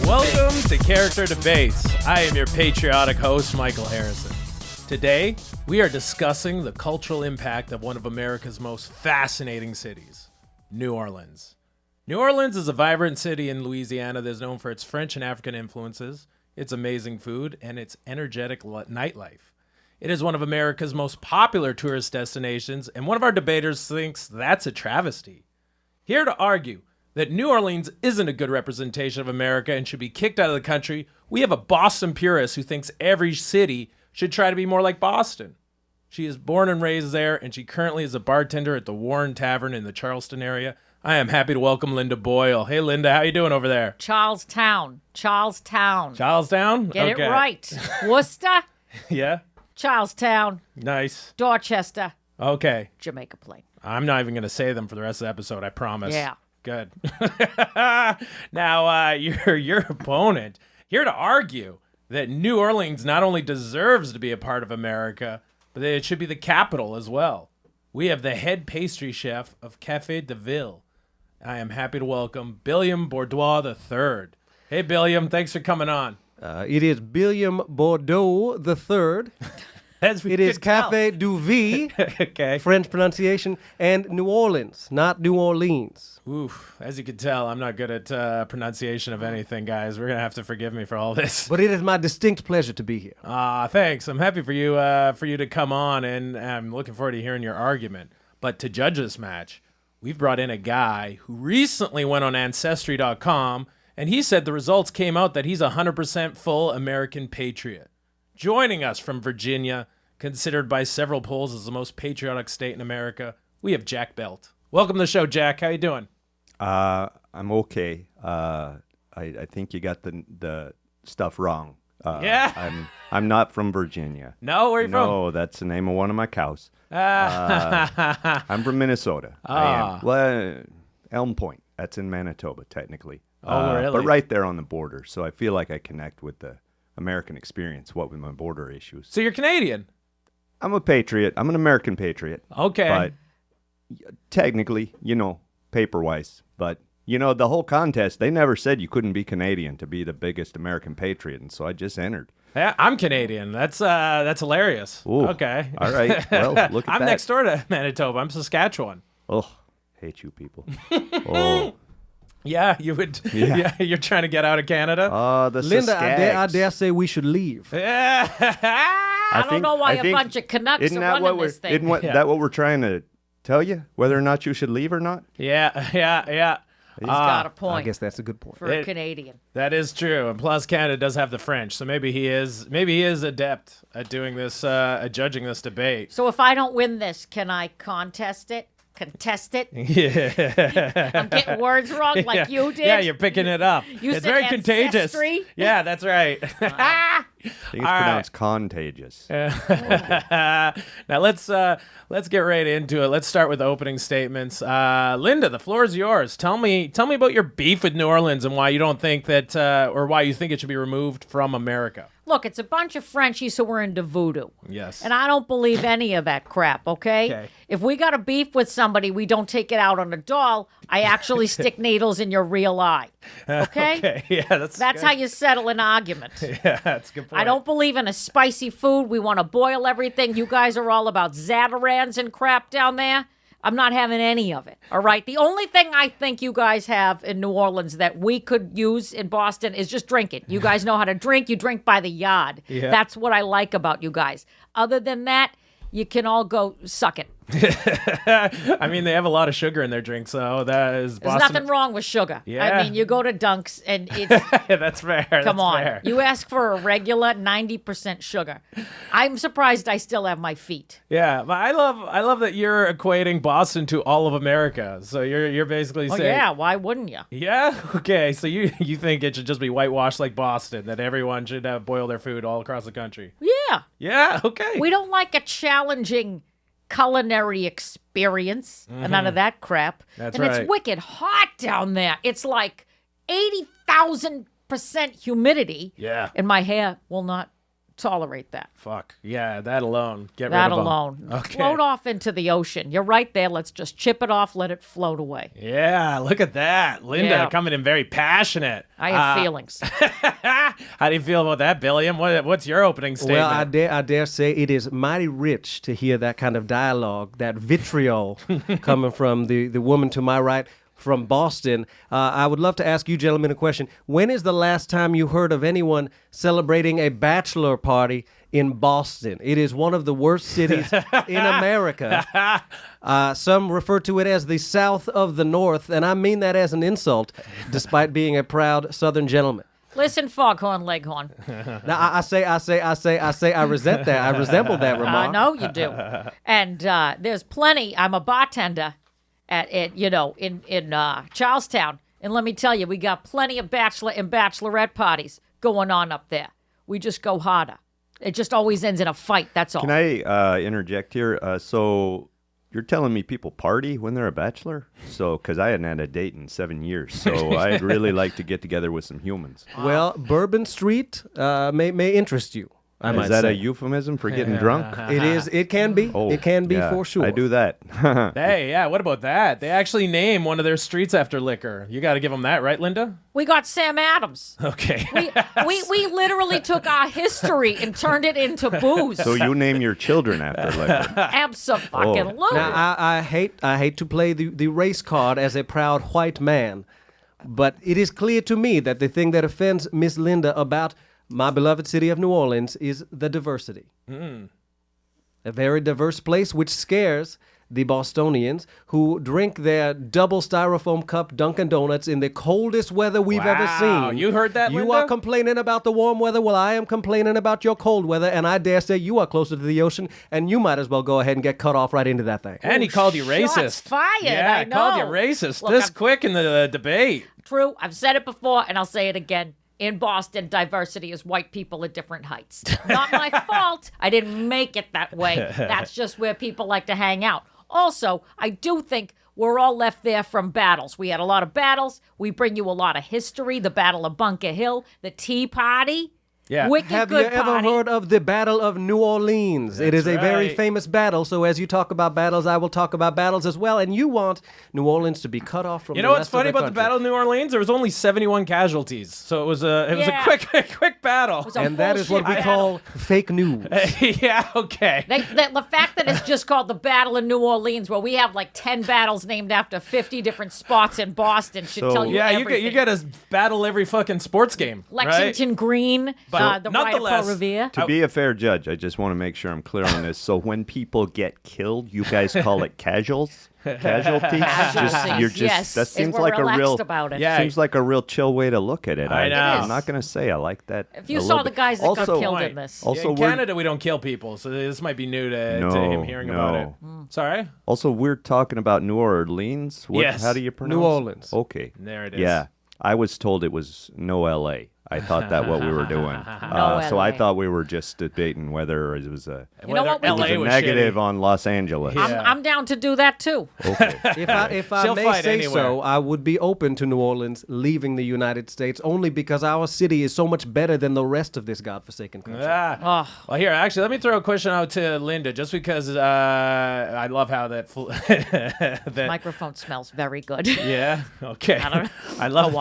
Welcome to Character Debates. I am your patriotic host, Michael Harrison. Today, we are discussing the cultural impact of one of America's most fascinating cities, New Orleans. New Orleans is a vibrant city in Louisiana that is known for its French and African influences, its amazing food, and its energetic nightlife. It is one of America's most popular tourist destinations, and one of our debaters thinks that's a travesty. Here to argue that New Orleans isn't a good representation of America and should be kicked out of the country, we have a Boston purist who thinks every city should try to be more like Boston. She is born and raised there, and she currently is a bartender at the Warren Tavern in the Charleston area. I am happy to welcome Linda Boyle. Hey, Linda, how you doing over there? Charlestown. Charlestown? Get it right. Worcester? Yeah? Charlestown. Nice. Dorchester. Okay. Jamaica Plain. I'm not even going to say them for the rest of the episode, I promise. Yeah. Good. Now, your opponent, here to argue that New Orleans not only deserves to be a part of America, but that it should be the capital as well. We have the head pastry chef of Café de Ville. I am happy to welcome Billiam Bourdois III. Hey, Billiam, thanks for coming on. It is Billiam Bordeaux the Third. It is Café du Vie, Okay. French pronunciation, and New Orleans, not New Orleans. Oof. As you can tell, I'm not good at pronunciation of anything, guys. We're going to have to forgive me for all this. But it is my distinct pleasure to be here. Thanks. I'm happy for you to come on, and I'm looking forward to hearing your argument. But to judge this match, we've brought in a guy who recently went on Ancestry.com, and he said the results came out that he's a 100% full American patriot. Joining us from Virginia, considered by several polls as the most patriotic state in America, we have Jack Belt. Welcome to the show, Jack. How you doing? I'm okay. I think you got the stuff wrong. Yeah. I'm not from Virginia. No, where are you from? No, that's the name of one of my cows. I'm from Minnesota. I am. Well, Elm Point. That's in Manitoba, technically. Oh, really? But right there on the border. So I feel like I connect with the American experience, what with my border issues. So you're Canadian? I'm a patriot. I'm an American patriot. Okay. But technically, paper-wise. But, the whole contest, they never said you couldn't be Canadian to be the biggest American patriot, and so I just entered. Yeah, I'm Canadian. That's hilarious. Ooh. Okay. All right. Well, look at I'm that. next door to Manitoba. I'm Saskatchewan. Oh, hate you people. Oh. Yeah, you would. Yeah. Yeah, you're trying to get out of Canada. The Linda, I Saskags. dare say we should leave. Yeah. I don't know why a bunch of Canucks isn't are that running what this thing. Isn't that what we're trying to tell you? Whether or not you should leave or not? Yeah. He's got a I point guess that's a good point. for a Canadian. That is true. And plus, Canada does have the French, so maybe he is adept at doing this, at judging this debate. So if I don't win this, can I contest it? Yeah. I'm getting words wrong like you did. Yeah, you're picking it up. You it's said very contagious. ancestry? Yeah, that's right. I think it's pronounced contagious. Now let's get right into it. Let's start with the opening statements. Linda, the floor is yours. Tell me about your beef with New Orleans and why you don't think that, or why you think it should be removed from America. Look, it's a bunch of Frenchies who were into voodoo. Yes. And I don't believe any of that crap, okay? Okay. If we got a beef with somebody, we don't take it out on a doll. I actually stick needles in your real eye. Okay? Okay. Yeah, that's That's good. how you settle an argument. Yeah, that's a good point. I don't believe in a spicy food. We want to boil everything. You guys are all about Zatarans and crap down there. I'm not having any of it, all right? The only thing I think you guys have in New Orleans that we could use in Boston is just drink it. You guys know how to drink. You drink by the yard. Yeah. That's what I like about you guys. Other than that, you can all go suck it. I mean, they have a lot of sugar in their drink, so that is There's Boston. nothing wrong with sugar. Yeah. I mean, you go to Dunks and it's... That's fair. Come that's on. fair. You ask for a regular 90% sugar. I'm surprised I still have my feet. Yeah, but I love that you're equating Boston to all of America. So you're basically Oh, saying, yeah. Why wouldn't you? yeah, okay. So you think it should just be whitewashed like Boston, that everyone should boil their food all across the country? Yeah. Yeah, okay. We don't like a challenging culinary experience and none of that crap. That's and right. it's wicked hot down there. It's like 80,000% humidity. Yeah. And my hair will not tolerate that. Fuck. Yeah, that alone. Get That rid of 'em. alone. Okay. Float off into the ocean. You're right there. Let's just chip it off, let it float away. Yeah, look at that. Linda Yeah. coming in very passionate. I have feelings. How do you feel about that, Billiam? What's your opening statement? Well, I dare say it is mighty rich to hear that kind of dialogue, that vitriol coming from the woman to my right from Boston. I would love to ask you gentlemen a question. When is the last time you heard of anyone celebrating a bachelor party in Boston? It is one of the worst cities in America. Some refer to it as the South of the North, and I mean that as an insult, despite being a proud Southern gentleman. Listen, Foghorn Leghorn. Now, I resent that. I resemble that remark. I know you do. And there's plenty. I'm a bartender in Charlestown. And let me tell you, we got plenty of bachelor and bachelorette parties going on up there. We just go harder. It just always ends in a fight, that's all. Can I interject here? So you're telling me people party when they're a bachelor? So, because I hadn't had a date in 7 years, so I'd really like to get together with some humans. Well, Bourbon Street may interest you. Is that a euphemism for getting drunk? It is. It can be. Oh, it can be yeah, for sure. I do that. Hey, yeah, what about that? They actually name one of their streets after liquor. You got to give them that, right, Linda? We got Sam Adams. Okay. We literally took our history and turned it into booze. So you name your children after liquor. Abso-fucking-lutely. Now, I hate to play the race card as a proud white man, but it is clear to me that the thing that offends Miss Linda about my beloved city of New Orleans is the diversity. A very diverse place which scares the Bostonians who drink their double styrofoam cup Dunkin' Donuts in the coldest weather we've ever Wow, seen. you heard that, You Linda? are complaining about the warm weather. Well, I am complaining about your cold weather, and I dare say you are closer to the ocean, and you might as well go ahead and get cut off right into that thing. And he called you Shots racist. fired, Yeah, I know. called you racist Look, this I'm- quick in the debate. True. I've said it before, and I'll say it again. In Boston, diversity is white people at different heights. Not my fault. I didn't make it that way. That's just where people like to hang out. Also, I do think we're all left there from battles. We had a lot of battles. We bring you a lot of history. The Battle of Bunker Hill, the Tea Party. Yeah. Wicked Have good you ever party. heard of the Battle of New Orleans? It is a very right. famous battle. So as you talk about battles, I will talk about battles as well. And you want New Orleans to be cut off from You the know what's rest funny of the about the Battle of New Orleans? There was only 71 casualties, so it was a Yeah. quick battle. It was a And that is what we bullshit call fake news. Yeah, okay. The fact that it's just called the Battle of New Orleans, where we have like 10 battles named after 50 different spots in Boston, should So- tell you Yeah, everything. you get a battle every fucking sports game, right? Lexington Green, But the nonetheless- Ride of Revere. To be a fair judge, I just want to make sure I'm clear on this. So when people get killed, you guys call it casualties? Casualties? Yes, that is seems we're like a relaxed real about it. Yeah. seems like a real chill way to look at it. I know. I'm not going to say I like that. If you a saw little the bit. guys that got Also- killed in Point. this. Also, in we're- Canada, we don't kill people, so this might be new to him No, hearing about it. no. Sorry? Also, we're talking about New Orleans. Yes. How do you pronounce New Orleans. Okay. There it is. Yeah. I was told it was no L.A. I thought that what we were doing. So I LA. thought we were just debating whether it was a, You know what we it was LA a was negative shitty. on Los Angeles. Yeah. I'm down to do that too. Okay. If I She'll may fight say anywhere. so, I would be open to New Orleans leaving the United States only because our city is so much better than the rest of this godforsaken country. Ah. Well, here, actually, let me throw a question out to Linda, just because I love how that... that Microphone smells very good. yeah, okay. I love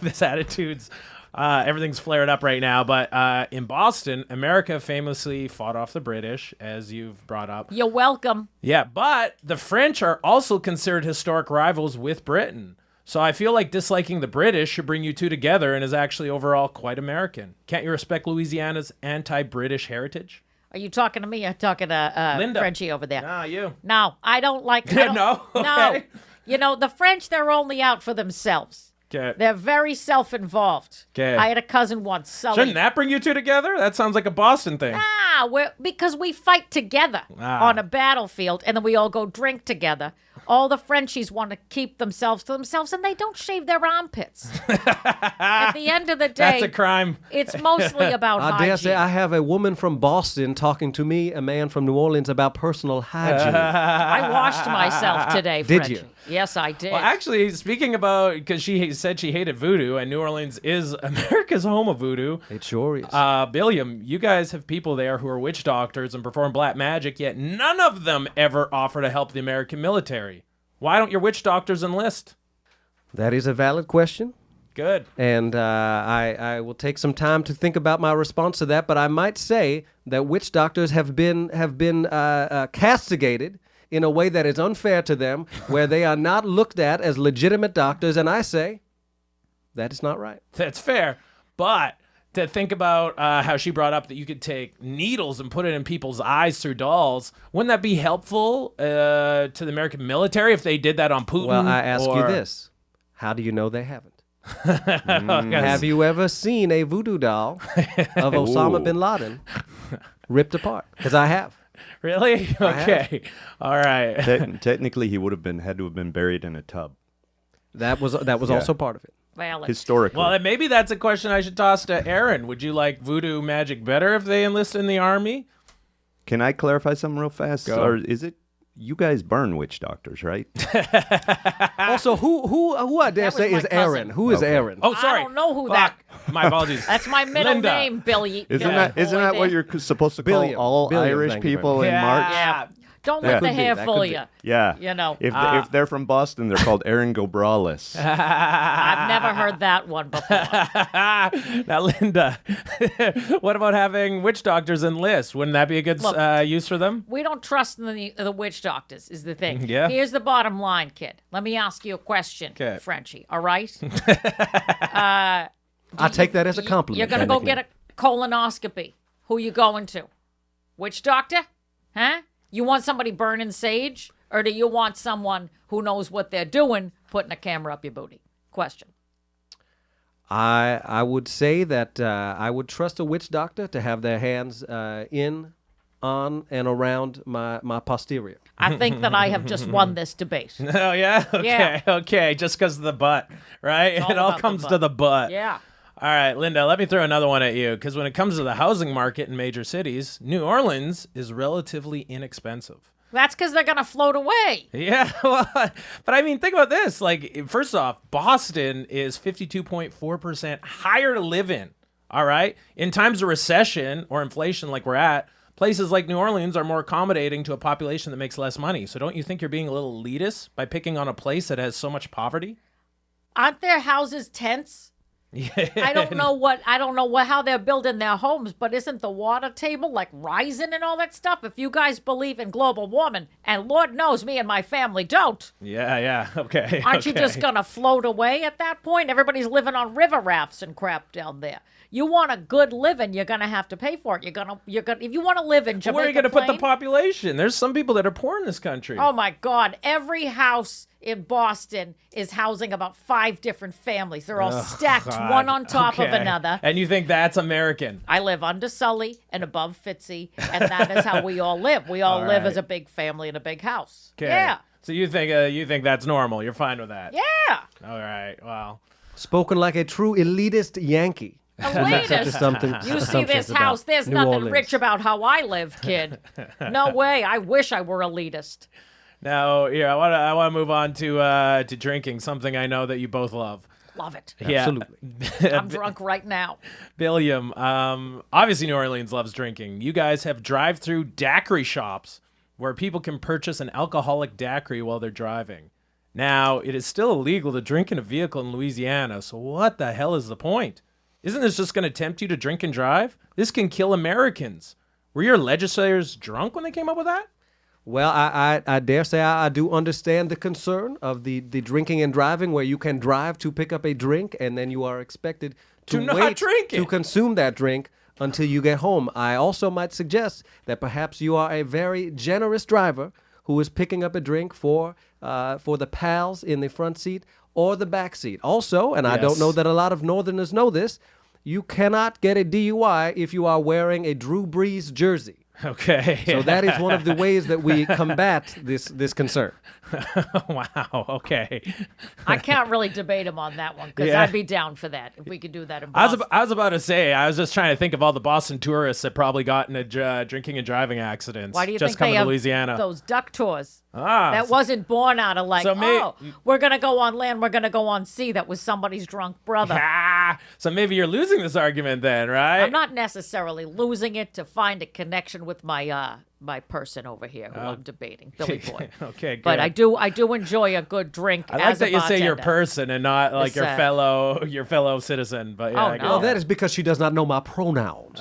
this attitudes. Everything's flared up right now, but in Boston, America famously fought off the British, as you've brought up. You're welcome. Yeah, but the French are also considered historic rivals with Britain. So I feel like disliking the British should bring you two together and is actually overall quite American. Can't you respect Louisiana's anti-British heritage? Are you talking to me or talking to Linda. Frenchie over there? Ah, you. No, I don't like... I don't- No? No. Okay. You know, the French, they're only out for themselves. Okay. They're very self-involved. 'Kay. I had a cousin once, Sully. Shouldn't that bring you two together? That sounds like a Boston thing. Because we fight together on a battlefield, and then we all go drink together. All the Frenchies want to keep themselves to themselves, and they don't shave their armpits. At the end of the day, That's a crime. it's mostly about I hygiene. dare say I have a woman from Boston talking to me, a man from New Orleans, about personal hygiene. I washed myself today, Did Frenchie. you? Yes, I did. Well, actually, speaking about, because she said she hated voodoo, and New Orleans is America's home of voodoo. It sure is. Billiam, you guys have people there who are witch doctors and perform black magic, yet none of them ever offer to help the American military. Why don't your witch doctors enlist? That is a valid question. Good. And I will take some time to think about my response to that. But I might say that witch doctors have been castigated in a way that is unfair to them, where they are not looked at as legitimate doctors. And I say that is not right. That's fair. But to think about how she brought up that you could take needles and put it in people's eyes through dolls, wouldn't that be helpful to the American military if they did that on Putin? Well, I ask you this: how do you know they haven't? Yes. Have you ever seen a voodoo doll of Osama bin Laden ripped apart? Because I have. Really? Okay. All right. Technically, he had to have been buried in a tub. That was also part of it. Valid. Historically. Well, then maybe that's a question I should toss to Erin. Would you like voodoo magic better if they enlist in the army? Can I clarify something real fast? Go. Or is it you guys burn witch doctors, right? Also, who I dare That was say my is cousin. Aaron? Who is Okay. Aaron? Oh, sorry. I don't know who Fuck. My apologies. That's my middle Linda. name, Billy. Isn't that what you're supposed to call Billiam. all Billiam, Irish thank you people very in yeah. March? Yeah. Don't Yeah. let the Could be, hair that fool could be. you. Yeah. You know. If they're from Boston, they're called Erin Gobrales. I've never heard that one before. Now, Linda, what about having witch doctors enlist? Wouldn't that be a good Look. use for them? We don't trust the witch doctors, is the thing. Yeah. Here's the bottom line, kid. Let me ask you a question, 'Kay. Frenchie. All right? I take that as a compliment. You're going to go get a colonoscopy. Who you going to? Witch doctor? Huh? You want somebody burning sage? Or do you want someone who knows what they're doing putting a camera up your booty? Question. I would say that I would trust a witch doctor to have their hands in, on, and around my posterior. I think that I have just won this debate. Oh, yeah? Okay, Yeah. okay. Just because of the butt, right? It's all It all about the comes to butt. the butt. Yeah. All right, Linda, let me throw another one at you, because when it comes to the housing market in major cities, New Orleans is relatively inexpensive. That's because they're going to float away. Yeah, well, but I mean, think about this. Like, first off, Boston is 52.4% higher to live in, all right? In times of recession or inflation like we're at, places like New Orleans are more accommodating to a population that makes less money. So don't you think you're being a little elitist by picking on a place that has so much poverty? Aren't their houses tents? I don't know how they're building their homes, but isn't the water table like rising and all that stuff? If you guys believe in global warming, and Lord knows me and my family don't, Yeah, okay. aren't you okay. just gonna float away at that point? Everybody's living on river rafts and crap down there. You want a good living, you're gonna have to pay for it. You're gonna if you want to live in Jamaica Where are you going to put the Plain- population? There's some people that are poor in this country. Oh my God! Every house in Boston is housing about 5 different families. They're all stacked God. one on top of Okay. another. And you think that's American? I live under Sully and above Fitzy, and that is how we all live. We all live right. as a big family in a big house. Okay. Yeah. So you think that's normal? You're fine with that? Yeah. All right. Well. Spoken like a true elitist Yankee. Elitist. Something. You see this house, there's nothing rich about how I live, kid. No way. I wish I were elitist. Now, yeah, I want to move on to drinking, something I know that you both love. Love it. Yeah. Absolutely. I'm drunk right now. Billiam, obviously New Orleans loves drinking. You guys have drive-through daiquiri shops where people can purchase an alcoholic daiquiri while they're driving. Now, it is still illegal to drink in a vehicle in Louisiana, so what the hell is the point? Isn't this just going to tempt you to drink and drive? This can kill Americans. Were your legislators drunk when they came up with that? Well, I dare say I do understand the concern of the drinking and driving, where you can drive to pick up a drink and then you are expected To not wait drink it. to consume that drink until you get home. I also might suggest that perhaps you are a very generous driver who is picking up a drink for the pals in the front seat or the back seat. Also, and I don't Yes. know that a lot of Northerners know this, you cannot get a DUI if you are wearing a Drew Brees jersey. Okay. So that is one of the ways that we combat this concern. Wow. Okay. I can't really debate him on that one because Yeah. I'd be down for that if we could do that in I Boston. was about to say, I was just trying to think of all the Boston tourists that probably got in a drinking and driving accidents. Why do you just think coming they to have Louisiana? those duck tours? Ah, That wasn't born out of like, So may- we're going to go on land, we're going to go on sea. That was somebody's drunk brother. So maybe you're losing this argument then, right? I'm not necessarily losing it to find a connection with my person over here who I'm debating, Billy Boy. Okay, good. But I do enjoy a good drink. I like as that a you say your bartender. person and not like It's, your fellow citizen. But yeah, Oh, I get no. Oh, that is because she does not know my pronouns.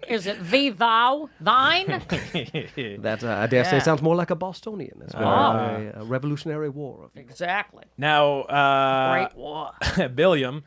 Is it thee, thou, thine? That, I dare say, Yeah. sounds more like a Bostonian. That's a Revolutionary War. Of Exactly. Now, Great war. Billiam,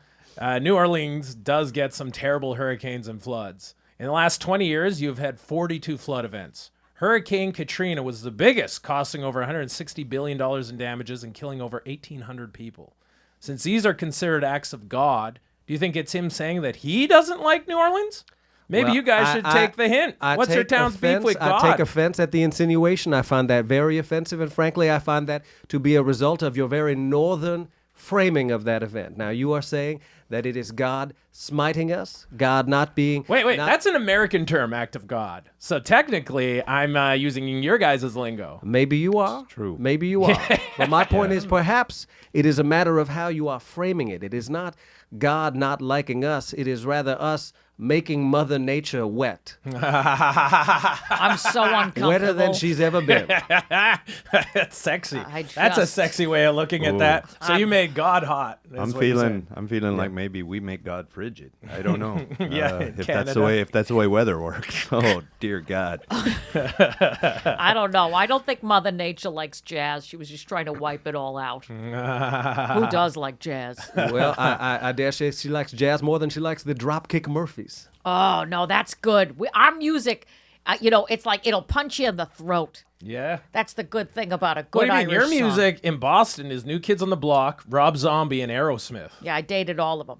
New Orleans does get some terrible hurricanes and floods. In the last 20 years, you've had 42 flood events. Hurricane Katrina was the biggest, costing over $160 billion in damages and killing over 1,800 people. Since these are considered acts of God, do you think it's him saying that he doesn't like New Orleans? Maybe Well, you guys should take the hint. What's your take town's beef offense- with God? I take offense at the insinuation. I find that very offensive, and frankly, I find that to be a result of your very northern framing of that event. Now, you are saying that it is God smiting us, God not being... Wait, not- that's an American term, act of God. So technically, I'm using your guys' lingo. Maybe you are. True. Maybe you are. But my point is perhaps it is a matter of how you are framing it. It is not God not liking us. It is rather us making Mother Nature wet. I'm so uncomfortable. Wetter than she's ever been. That's sexy. I That's a just- sexy way of looking at that. So you made God hot. is I'm what you're feeling like maybe we make God frigid. I don't know. Yeah, in if Canada. that's the way weather works. Oh dear God. I don't know. I don't think Mother Nature likes jazz. She was just trying to wipe it all out. Who does like jazz? Well, I dare say she likes jazz more than she likes the Dropkick Murphys. Oh, no, that's good. Our music, it's like it'll punch you in the throat. Yeah. That's the good thing about a What good do you mean? Irish Your song. music in Boston is New Kids on the Block, Rob Zombie, and Aerosmith. Yeah, I dated all of them.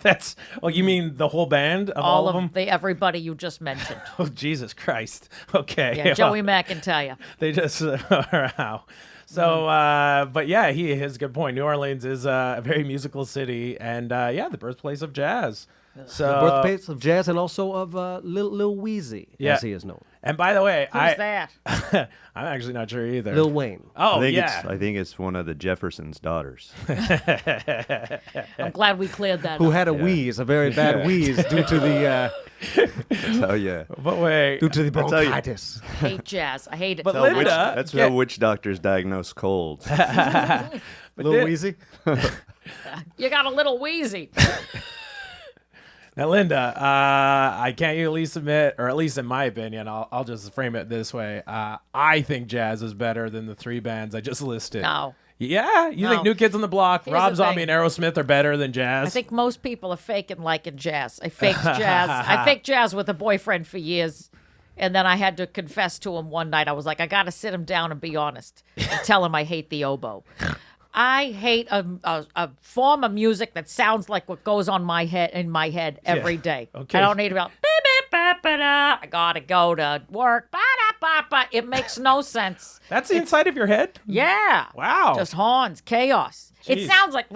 That's. Oh, you mean the whole band of all of them? Everybody you just mentioned. Oh, Jesus Christ. Okay. Yeah, Joey McIntyre. They just. Wow. So, but yeah, he has a good point. New Orleans is a very musical city, and the birthplace of jazz. So, Birthplace of jazz and also of Lil Weezy, Yeah. as he is known. And by the way, Who's that? I'm actually not sure either. Lil Wayne. Oh, I yeah. think it's one of the Jefferson's daughters. I'm glad we cleared that Who up. had a wheeze, a very bad wheeze due to the Oh yeah. But wait. due to the That's how you- bronchitis. I hate jazz. I hate it. But That's how Linda, that's yeah. how witch doctors diagnose colds. Lil then- Weezy. You got a little wheezy. Now, Linda, I can't you at least admit, or at least in my opinion, I'll just frame it this way. I think jazz is better than the three bands I just listed. No. Yeah? You think No. New Kids on the Block, Here's Rob the Zombie, thing. and Aerosmith are better than jazz? I think most people are faking liking jazz. I faked jazz. I faked jazz with a boyfriend for years. And then I had to confess to him one night. I was like, I got to sit him down and be honest and tell him I hate the oboe. I hate a form of music that sounds like what goes on in my head every day. Okay. I don't need about I gotta go to work. Ba-da-ba-ba. It makes no sense. That's the inside of your head? Yeah. Wow. Just horns, chaos. Jeez. It sounds like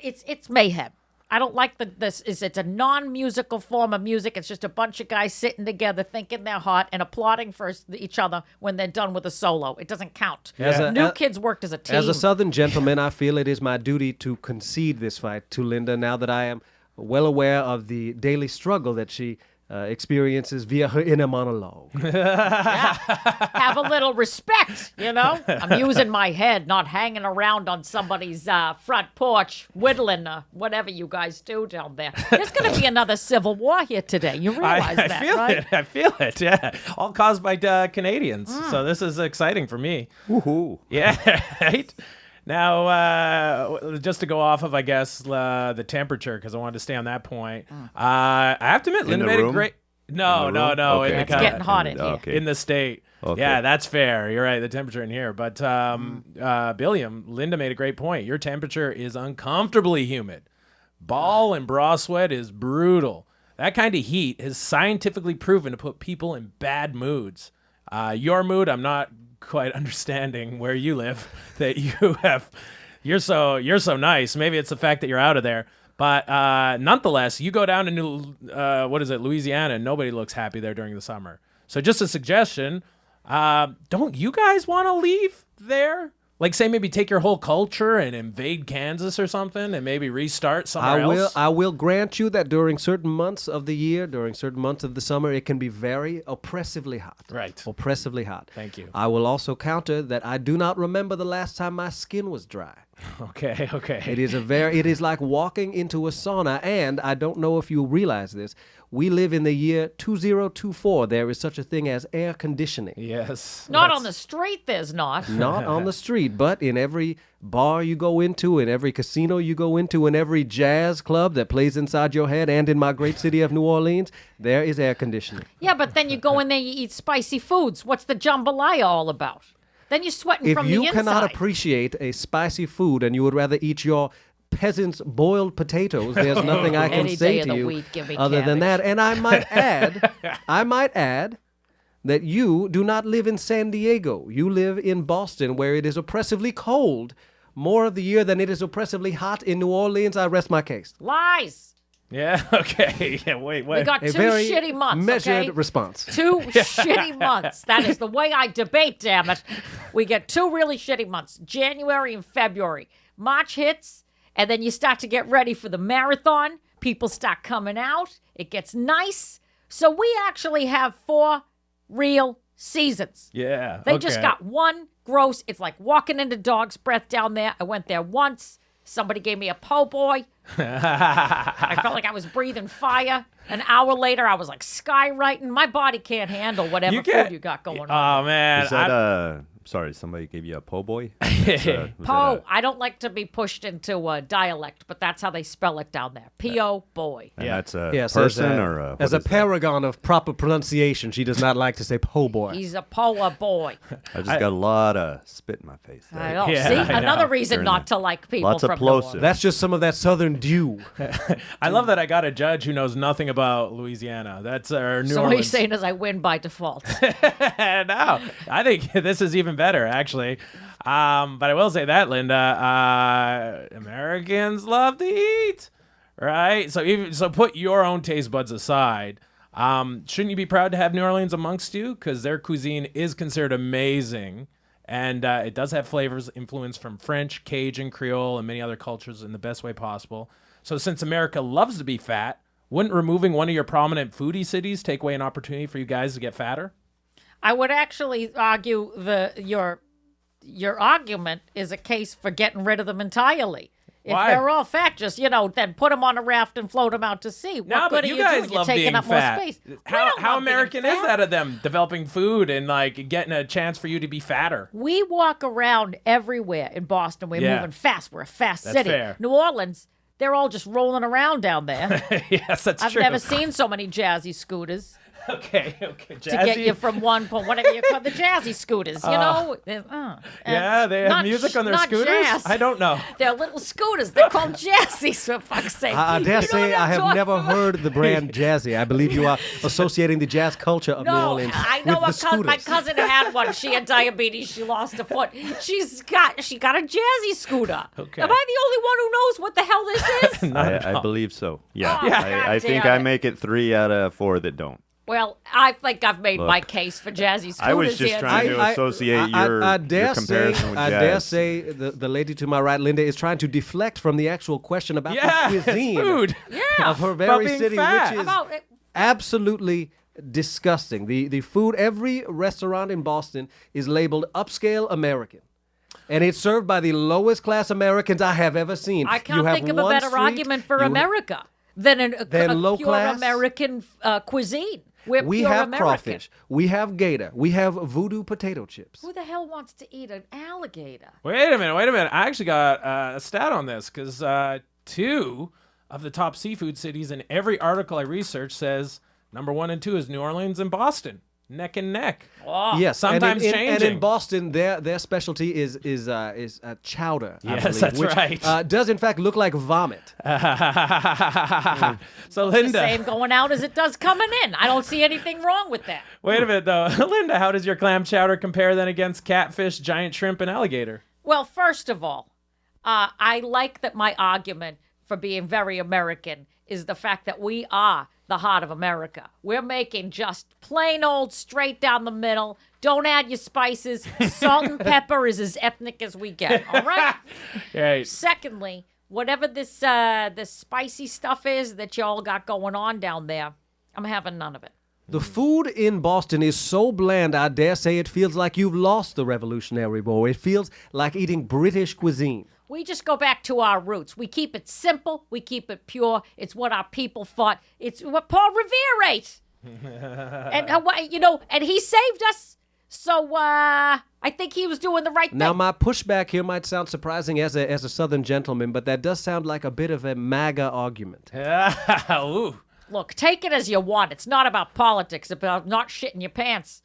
it's mayhem. I don't like this. It's a non-musical form of music. It's just a bunch of guys sitting together, thinking they're hot and applauding for each other when they're done with a solo. It doesn't count. As New Kids worked as a team. As a Southern gentleman, I feel it is my duty to concede this fight to Linda now that I am well aware of the daily struggle that she experiences via her inner monologue. Have a little respect, I'm using my head, not hanging around on somebody's front porch, whittling whatever you guys do down there. There's going to be another civil war here today. You realize I that, feel right? it. I feel it, yeah. All caused by Canadians. So this is exciting for me. Woohoo. Yeah, right? Now, just to go off of, I guess, the temperature, because I wanted to stay on that point. I have to admit, Linda the made a room? great... No, In the room? no. Okay. In the It's getting hot in here. Okay. in the state. Okay. Yeah, that's fair. You're right. The temperature in here. But Billiam, Linda made a great point. Your temperature is uncomfortably humid. Ball and bra sweat is brutal. That kind of heat is scientifically proven to put people in bad moods. Your mood, I'm not quite understanding where you live. That you're so nice. Maybe it's the fact that you're out of there. But nonetheless, you go down to Louisiana, and nobody looks happy there during the summer. So just a suggestion, don't you guys want to leave there? Like, say, maybe take your whole culture and invade Kansas or something and maybe restart somewhere else? I will grant you that during certain months of the year, during certain months of the summer, it can be very oppressively hot. Right. Oppressively hot. Thank you. I will also counter that I do not remember the last time my skin was dry. Okay. It is like walking into a sauna, and I don't know if you realize this. We live in the year 2024. There is such a thing as air conditioning. Yes. Not on the street, there's not. Not on the street, but in every bar you go into, in every casino you go into, in every jazz club that plays inside your head, and in my great city of New Orleans, there is air conditioning. Yeah, but then you go in there, you eat spicy foods. What's the jambalaya all about? Then you're sweating from the inside. If you cannot appreciate a spicy food and you would rather eat your peasants' boiled potatoes, there's nothing I can Any say day of to the you week, give me other than cabbage. that. And I might add that you do not live in San Diego. You live in Boston, where it is oppressively cold more of the year than it is oppressively hot in New Orleans. I rest my case. Lies. Yeah, okay. Yeah, wait. We got A two very shitty months, measured okay? response. 2 shitty months. That is the way I debate, damn it. We get 2 really shitty months, January and February. March hits, and then you start to get ready for the marathon. People start coming out. It gets nice. So we actually have 4 real seasons. Yeah. They just got one gross. It's like walking into dog's breath down there. I went there once. Somebody gave me a po' boy. I felt like I was breathing fire. An hour later, I was like skywriting. My body can't handle whatever food you got going on. Oh, man. Is that sorry, somebody gave you a po' boy? Po. I don't like to be pushed into a dialect, but that's how they spell it down there. P-O, boy. And that's a Yes, person as a paragon of proper pronunciation, she does not like to say po boy. He's a poa boy. I just got a lot of spit in my face. There. I know. Yeah, See, I another know. reason not to like people Lots of from plosive. New Orleans. That's just some of that southern dew. I love that I got a judge who knows nothing about Louisiana. That's New So what Orleans. he's saying is I win by default. No, I think this is even better, actually. But I will say that, Linda, Americans love to eat, right? So put your own taste buds aside. Shouldn't you be proud to have New Orleans amongst you? Because their cuisine is considered amazing, and it does have flavors influenced from French, Cajun, Creole, and many other cultures in the best way possible. So since America loves to be fat, wouldn't removing one of your prominent foodie cities take away an opportunity for you guys to get fatter? I would actually argue your argument is a case for getting rid of them entirely. If Why? they're all fat, just, then put them on a raft and float them out to sea. No, What but good you are you guys doing? You're love taking being up fat. more space. We How don't love being American is fat. that of them developing food and like getting a chance for you to be fatter? We walk around everywhere in Boston. We're Yeah. moving fast. We're a fast That's city. fair. New Orleans, they're all just rolling around down there. Yes, that's I've true. never seen so many jazzy scooters Okay. to get Jazzy. you from one point, whatever you call the jazzy scooters, Yeah, they have Not music on their not scooters? jazz. I don't know. They're little scooters. They're called jazzies, for fuck's sake. I You dare know say what I'm I have talking never about? heard the brand Jazzy. I believe you are associating the jazz culture of New No, Orleans I know with the my scooters. cousin had one. She had diabetes. She lost a foot. She got a jazzy scooter. Okay. Am I the only one who knows what the hell this is? I believe so. Yeah. Oh, God I think damn I it. make it 3 out of 4 that don't. Well, I think I've made my Look, case for jazzy scooters. I was just here. trying to associate your comparison with I jazz. dare say the lady to my right, Linda, is trying to deflect from the actual question about Yeah, the it's cuisine food. Yeah. of her About very being city, fat. which is About it. absolutely disgusting. The food, every restaurant in Boston is labeled upscale American. And it's served by the lowest class Americans I have ever seen. I You can't have think of a one better street, argument for you- America than a low pure class? American cuisine. We're We pure have American. crawfish. We have gator. We have voodoo potato chips. Who the hell wants to eat an alligator? Wait a minute. I actually got a stat on this because 2 of the top seafood cities in every article I researched says number 1 and 2 is New Orleans and Boston. neck and neck. Oh, Yes, Sometimes and changing. in Boston, their specialty is chowder. I Yes, believe, that's which, right. does in fact look like vomit. So the Linda, same going out as it does coming in. I don't see anything wrong with that. wait a minute though. Linda, how does your clam chowder compare then against catfish, giant shrimp, and alligator? Well, first of all, I like that my argument for being very American is the fact that we are the heart of America. We're making just plain old straight down the middle. Don't add your spices. Salt and pepper is as ethnic as we get. All right? Right. Secondly, whatever this spicy stuff is that y'all got going on down there, I'm having none of it. The food in Boston is so bland, I dare say it feels like you've lost the Revolutionary War. It feels like eating British cuisine. We just go back to our roots. We keep it simple. We keep it pure. It's what our people fought. It's what Paul Revere ate. And and he saved us. So I think he was doing the right thing. Now, my pushback here might sound surprising as a Southern gentleman, but that does sound like a bit of a MAGA argument. Ooh. Look, take it as you want. It's not about politics. It's about not shitting your pants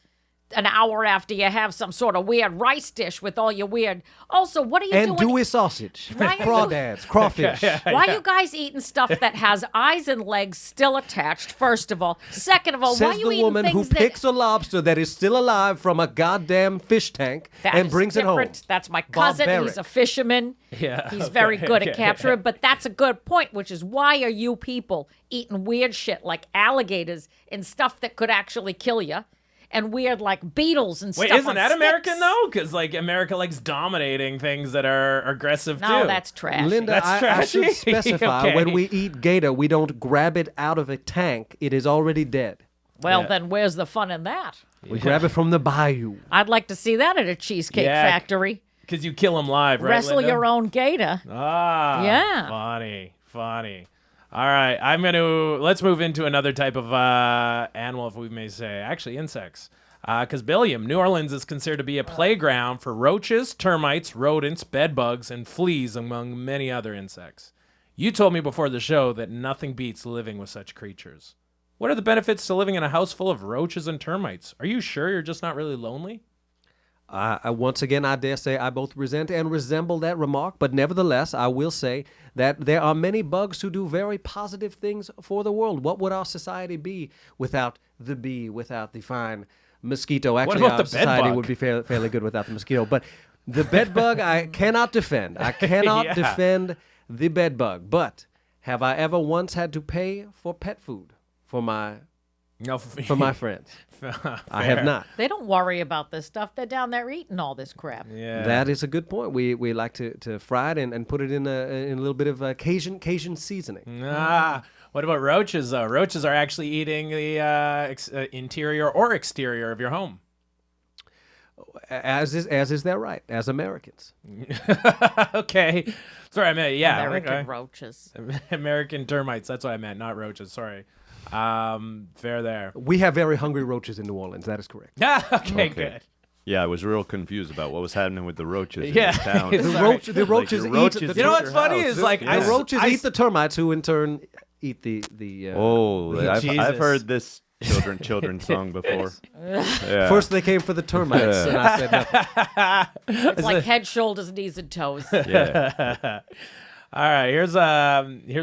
an hour after you have some sort of weird rice dish with all your weird. Also, what are you And doing? Dewey sausage, Why are you- crawdads, crawfish. Why are you guys eating stuff that has eyes and legs still attached? First of all, second of all, why are Says you the eating woman who things that? picks a lobster that is still alive from a goddamn fish tank That and is brings it home. different. That's my cousin. Barbaric. He's a fisherman. Yeah, He's okay, very good at okay. capturing it. But that's a good point, which is why are you people eating weird shit like alligators and stuff that could actually kill you, and weird like beetles and Wait, stuff isn't on that sticks? American though? Because like America likes dominating things that are aggressive No, too. that's trash. Linda, That's I should trashy? specify Okay. when we eat gator, we don't grab it out of a tank. It is already dead. Well, Yeah. then where's the fun in that? We grab it from the bayou. I'd like to see that at a cheesecake Yeah. factory. Because you kill them live, right? Wrestle Linda? your own gator. Ah, Yeah. funny. All right, let's move into another type of animal, if we may say, actually insects. Because Billiam, New Orleans is considered to be a playground for roaches, termites, rodents, bedbugs, and fleas, among many other insects. You told me before the show that nothing beats living with such creatures. What are the benefits to living in a house full of roaches and termites? Are you sure you're just not really lonely? Once again, I dare say I both resent and resemble that remark, but nevertheless, I will say that there are many bugs who do very positive things for the world. What would our society be without the bee, without the fine mosquito? Actually, about our the society bedbug? would be fairly good without the mosquito. But the bedbug, I cannot defend. I cannot Yeah. defend the bedbug. But have I ever once had to pay for pet food for my No, friends? I have not. They don't worry about this stuff. They're down there eating all this crap. Yeah. That is a good point. We like to fry it and put it in a little bit of Cajun seasoning. What about roaches, though? Roaches are actually eating the interior or exterior of your home. As is their right, as Americans. Okay. Sorry, I meant, yeah. American okay. roaches. American termites. That's what I meant, not roaches. Sorry. Fair there. We have very hungry roaches in New Orleans. That is correct. Okay, good. Yeah, I was real confused about what was happening with the roaches Yeah. in the town. The The Sorry. roaches Like eat. the roaches The, You know eat what's your funny house. is like the I roaches I- eat the termites, who in turn eat the. Oh, I've Jesus. heard this children song before. Yeah. First they came for the termites, and I said nothing. It's like head, shoulders, knees, and toes. Yeah. All right, here's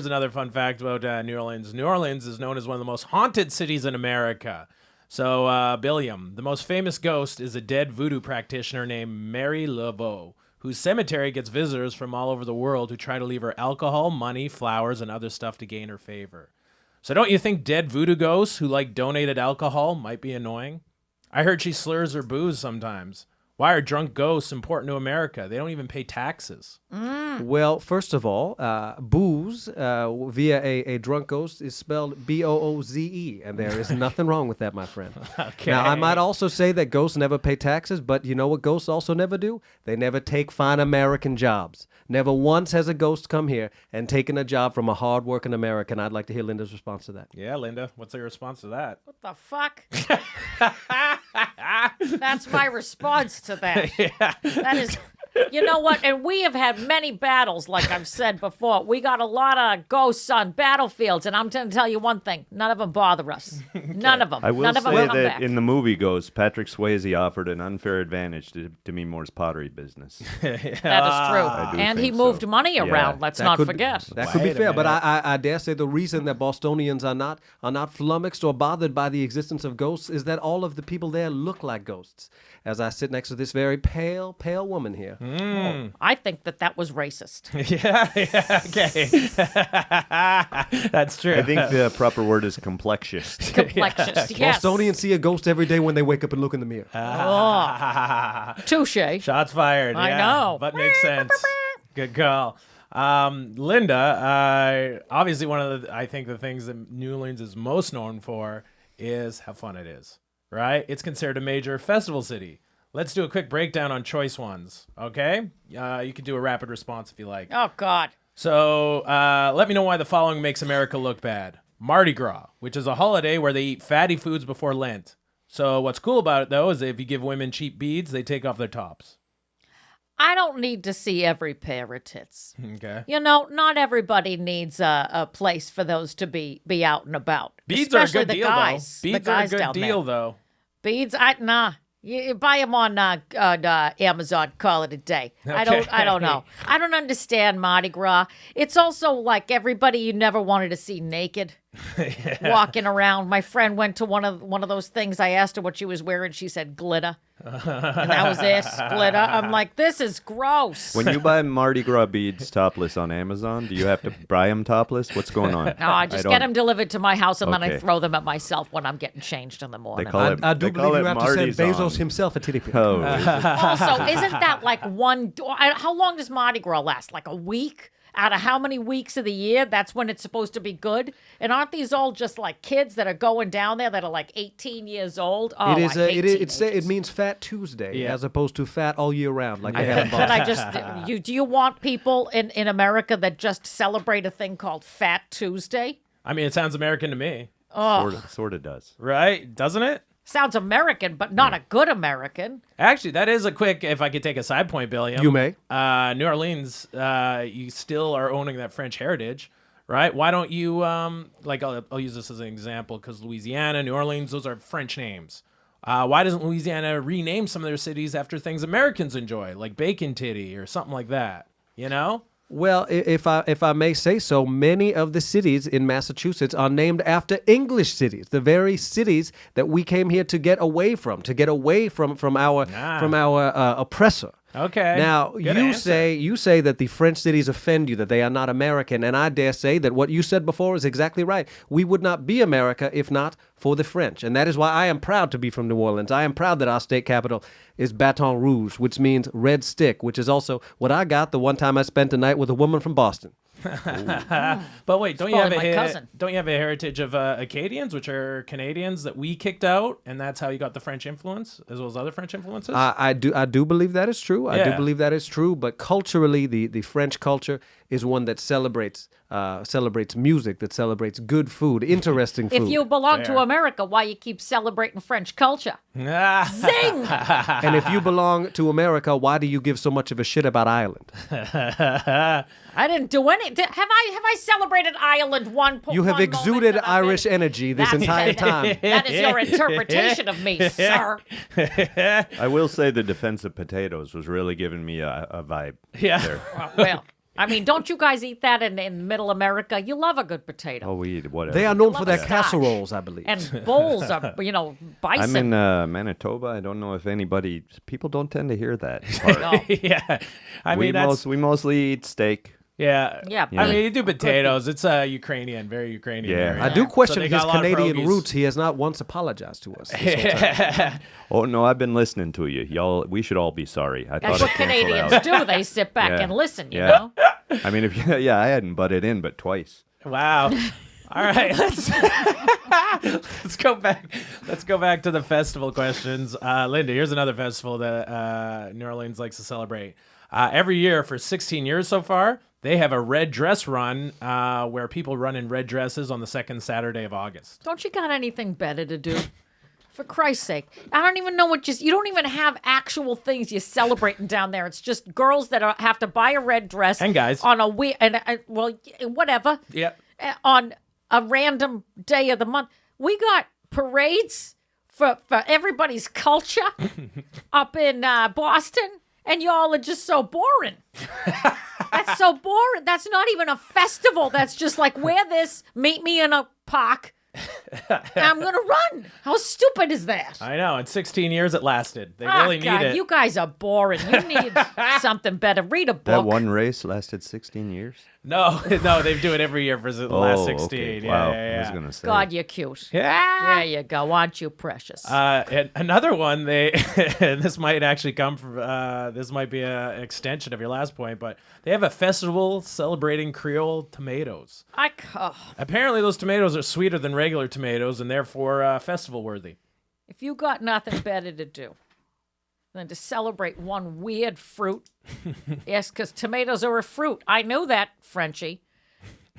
another fun fact about New Orleans. New Orleans is known as one of the most haunted cities in America. So, Billiam, the most famous ghost is a dead voodoo practitioner named Mary Laveau, whose cemetery gets visitors from all over the world who try to leave her alcohol, money, flowers, and other stuff to gain her favor. So don't you think dead voodoo ghosts who like donated alcohol might be annoying? I heard she slurs her booze sometimes. Why are drunk ghosts important to America? They don't even pay taxes. Well, first of all, booze via a drunk ghost is spelled Booze, and there is nothing wrong with that, my friend. Okay. Now, I might also say that ghosts never pay taxes, but you know what ghosts also never do? They never take fine American jobs. Never once has a ghost come here and taken a job from a hard-working American. I'd like to hear Linda's response to that. Yeah, Linda, what's your response to that? What the fuck? That's my response to that. Yeah. That is You know what? And we have had many battles, like I've said before. We got a lot of ghosts on battlefields, and I'm going to tell you one thing: none of them bother us. None of them. I will None of them say come that back. in the movie goes, Patrick Swayze offered an unfair advantage to Demi Moore's pottery business. That is true. I do And he think moved so. money Yeah. around. Let's not forget. That could be Wait a fair, but minute. I dare say the reason that Bostonians are not flummoxed or bothered by the existence of ghosts is that all of the people there look like ghosts. As I sit next to this very pale woman here. I think that was racist. Okay. That's true. I think the proper word is complexious. Complexious. Yes. Bostonians see a ghost every day when they wake up and look in the mirror. Touche. Shots fired. I yeah, know. But makes sense. Good call. Linda, obviously I think the things that New Orleans is most known for is how fun it is, right? It's considered a major festival city. Let's do a quick breakdown on choice ones, okay? You can do a rapid response if you like. Oh, God. So let me know why the following makes America look bad. Mardi Gras, which is a holiday where they eat fatty foods before Lent. So what's cool about it, though, is that if you give women cheap beads, they take off their tops. I don't need to see every pair of tits. Okay. You know, not everybody needs a place for those to be out and about. Beads are a Especially good the deal, guys, though. the Beads are a guys good down deal, there. though. Beads, nah. You buy them on Amazon. Call it a day. I don't know. I don't understand Mardi Gras. It's also like everybody you never wanted to see naked, walking around. My friend went to one of those things. I asked her what she was wearing. She said glitter, and that was it. Glitter. I'm like, this is gross. When you buy Mardi Gras beads topless on Amazon, do you have to buy them topless? What's going on? No, I just don't- get them delivered to my house, and then I Okay. throw them at myself when I'm getting changed in the morning. They call it. I do they call believe it you have Marty's to send Bezos on. himself a titty pic. Oh, Also, isn't that like how long does Mardi Gras last? Like a week? Out of how many weeks of the year? That's when it's supposed to be good. And aren't these all just like kids that are going down there that are like 18 years old? Oh, It is. I hate It teenagers. means Fat Tuesday Yeah. as opposed to fat all year round, like they have in But Boston. I just do you want people in America that just celebrate a thing called Fat Tuesday? I mean, it sounds American to me, sort of does. right? Doesn't it? Sounds American, but not a good American. Actually, that is a quick, if I could take a side point, Billiam. You may. New Orleans, you still are owning that French heritage, right? Why don't you, like, I'll use this as an example because Louisiana, New Orleans, those are French names. Why doesn't Louisiana rename some of their cities after things Americans enjoy, like Bacon Titty or something like that, you know? Well, if I may say so, many of the cities in Massachusetts are named after English cities, the very cities that we came here to get away from our oppressor. Okay. Now Good you answer. say that the French cities offend you, that they are not American, and I dare say that what you said before is exactly right. We would not be America if not for the French, and that is why I am proud to be from New Orleans. I am proud that our state capital is Baton Rouge, which means red stick, which is also what I got the one time I spent a night with a woman from Boston. But wait, don't you probably have my cousin. don't you have a heritage of Acadians, which are Canadians that we kicked out, and that's how you got the French influence as well as other French influences? I do believe that is true. I do Yeah. believe that is true. But culturally, the French culture is one that celebrates music, that celebrates good food, interesting food. If you belong to Fair. America, why you keep celebrating French culture? Zing! and if you belong to America, why do you give so much of a shit about Ireland? I didn't do any. Have I celebrated Ireland one? You have one moment exuded that I've been- Irish energy this That's- entire time. That is your interpretation of me, sir. I will say the defense of potatoes was really giving me a vibe. Yeah. There. Well, I mean, don't you guys eat that in Middle America? You love a good potato. Oh, we eat whatever. They are known love for a their scotch. casseroles, I believe. And bowls are, bison. I'm in Manitoba. I don't know if people don't tend to hear that part. No. Yeah. I mean, that's we mostly eat steak. yeah. Yeah, I mean, you do potatoes. It's Ukrainian, very Ukrainian. Yeah. area. I do So question they his got a lot of Canadian pierogies. roots. He has not once apologized to us. This whole time. Oh no, I've been listening to you, y'all. We should all be sorry. I That's thought what it canceled Canadians out. do. They sit back Yeah. and listen, you Yeah. know? I mean, I hadn't butted in, but twice. Wow. All right, let's go back. Let's go back to the festival questions. Linda, here's another festival that New Orleans likes to celebrate. Every year for 16 years so far, they have a red dress run where people run in red dresses on the second Saturday of August. Don't you got anything better to do? For Christ's sake. I don't even know you don't even have actual things you're celebrating down there. It's just girls that have to buy a red dress. And guys. On a week, well, whatever. Yep. On a random day of the month. We got parades for everybody's culture up in Boston, and y'all are just so boring. That's so boring. That's not even a festival. That's just like, wear this, meet me in a park, I'm going to run. How stupid is that? I know. In 16 years it lasted. They really need God, it. you guys are boring. You need something better. Read a book. That one race lasted 16 years? No, they do it every year for the last 16. Okay. Yeah, Wow. yeah, I was yeah. going to say. God, you're cute. Yeah. There you go. Aren't you precious? And another one, and this might actually come from, this might be an extension of your last point, but they have a festival celebrating Creole tomatoes. Apparently those tomatoes are sweeter than regular tomatoes and therefore festival worthy. If you got nothing better to do than to celebrate one weird fruit, yes, because tomatoes are a fruit. I knew that, Frenchie.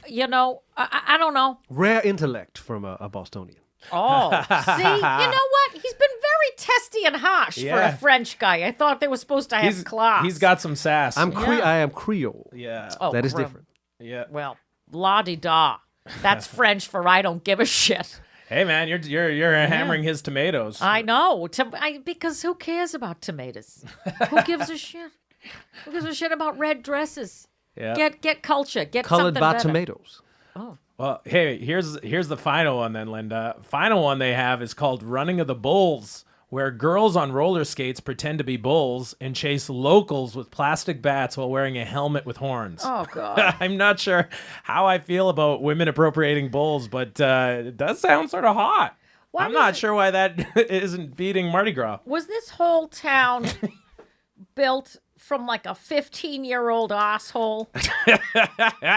You know, I don't know. Rare intellect from a Bostonian. Oh, see, you know what? He's been very testy and harsh for a French guy. I thought they were supposed to have class. He's got some sass. I am Creole. Yeah. Oh, That is different. Yeah. Well, la-di-da. That's French for I don't give a shit. Hey man, you're hammering his tomatoes. I know, because who cares about tomatoes? Who gives a shit? Who gives a shit about red dresses? Yeah. Get culture. Get Colored something by better. tomatoes. Oh. Well, hey, here's the final one then, Linda. Final one they have is called Running of the Bulls, where girls on roller skates pretend to be bulls and chase locals with plastic bats while wearing a helmet with horns. Oh, God. I'm not sure how I feel about women appropriating bulls, but it does sound sort of hot. Why I'm was not it- sut that isn't beating Mardi Gras. Was this whole town built from like a 15-year-old asshole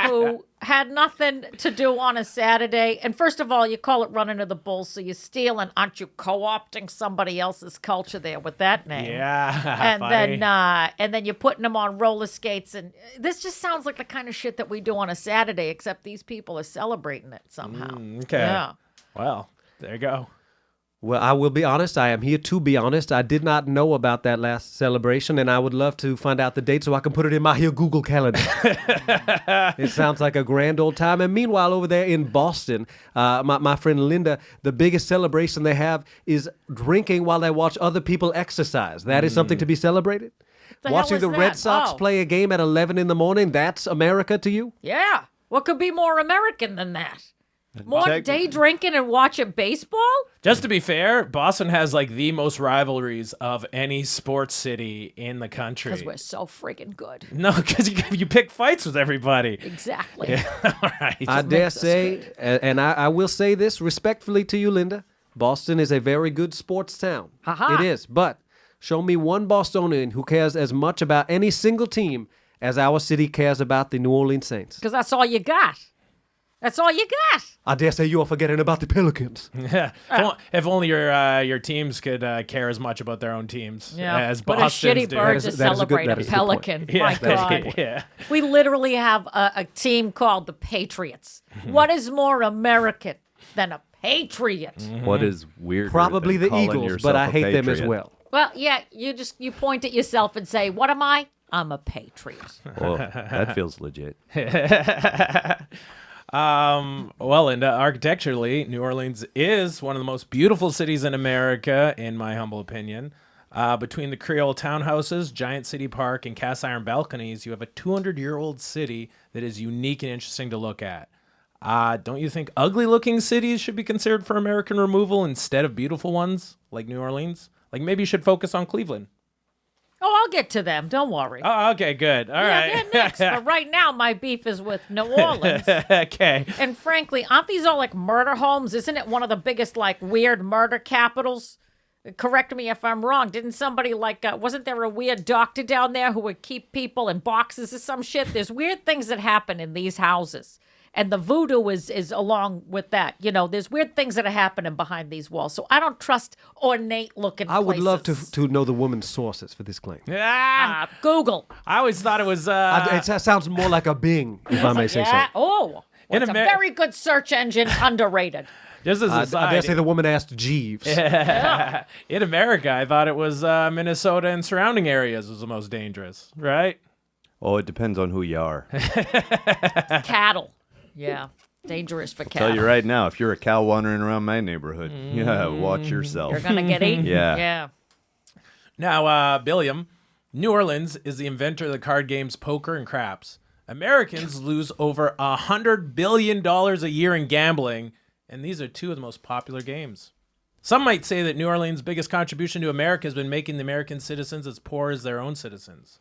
who had nothing to do on a Saturday? And first of all, you call it running of the bulls, so you're stealing. Aren't you co-opting somebody else's culture there with that name? Yeah, And then you're putting them on roller skates, and this just sounds like the kind of shit that we do on a Saturday, except these people are celebrating it somehow. Okay. Yeah. Well, there you go. Well, I will be honest. I am here to be honest. I did not know about that last celebration, and I would love to find out the date so I can put it in my here Google Calendar. It sounds like a grand old time. And meanwhile, over there in Boston, my friend Linda, the biggest celebration they have is drinking while they watch other people exercise. That is something to be celebrated. The hell Watching is the Red that? Sox Oh. play a game at 11 in the morning, that's America to you? Yeah. What could be more American than that? More Check- day drinking and watching baseball? Just to be fair, Boston has like the most rivalries of any sports city in the country. Because we're so friggin' good. No, because you pick fights with everybody. Exactly. All right. I dare makes us say, and I will say this respectfully to you, Linda, Boston is a very good sports town. Ha-ha. It is. But show me one Bostonian who cares as much about any single team as our city cares about the New Orleans Saints. Because that's all you got. That's all you got. I dare say you are forgetting about the Pelicans. Yeah. If only your teams could care as much about their own teams as What a Boston's shitty do. bird is- to that is a good- celebrate that a is a good point. pelican. Yeah, My that's a good God. point. Yeah. We literally have a team called the Patriots. What is more American than a patriot? What is weird? Probably the Eagles, but I hate them as well. Well, yeah, you point at yourself and say, what am I? I'm a patriot. Well, that feels legit. Well, Linda, architecturally, New Orleans is one of the most beautiful cities in America, in my humble opinion. Between the Creole townhouses, giant city park, and cast iron balconies, you have a 200-year-old city that is unique and interesting to look at. Don't you think ugly-looking cities should be considered for American removal instead of beautiful ones like New Orleans? Like maybe you should focus on Cleveland. Oh, I'll get to them. Don't worry. Oh, okay, good. All right. Yeah, they're next. But right now, my beef is with New Orleans. Okay. And frankly, aren't these all like murder homes? Isn't it one of the biggest like weird murder capitals? Correct me if I'm wrong. Didn't somebody like, wasn't there a weird doctor down there who would keep people in boxes or some shit? There's weird things that happen in these houses. And the voodoo is along with that. You know, there's weird things that are happening behind these walls. So I don't trust ornate looking I would love places. to know the woman's sources for this claim. Google. I always thought it was. It sounds more like a Bing, if I may say so. Yeah. Oh. It's a very good search engine, underrated. Just as a I side, dare say the woman asked Jeeves. in America, I thought it was Minnesota and surrounding areas was the most dangerous, right? Oh, it depends on who you are. Cattle. Yeah. Dangerous for cattle. Tell you right now, if you're a cow wandering around my neighborhood, yeah, watch yourself. You're going to get eaten. Yeah. Now, Billiam, New Orleans is the inventor of the card games poker and craps. Americans lose over $100 billion a year in gambling, and these are two of the most popular games. Some might say that New Orleans' biggest contribution to America has been making the American citizens as poor as their own citizens.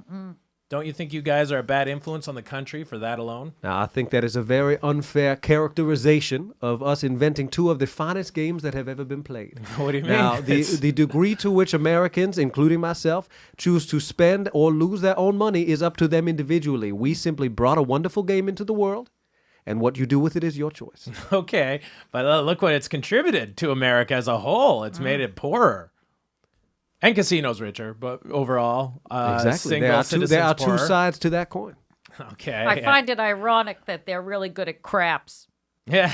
Don't you think you guys are a bad influence on the country for that alone? Now, I think that is a very unfair characterization of us inventing two of the finest games that have ever been played. What do you mean? Now, the degree to which Americans, including myself, choose to spend or lose their own money is up to them individually. We simply brought a wonderful game into the world, and what you do with it is your choice. Okay, but look what it's contributed to America as a whole. It's made it poorer. And casinos richer, but overall, Exactly. single There are citizens two poorer. sides to that coin. Okay. I find it ironic that they're really good at craps. Yeah.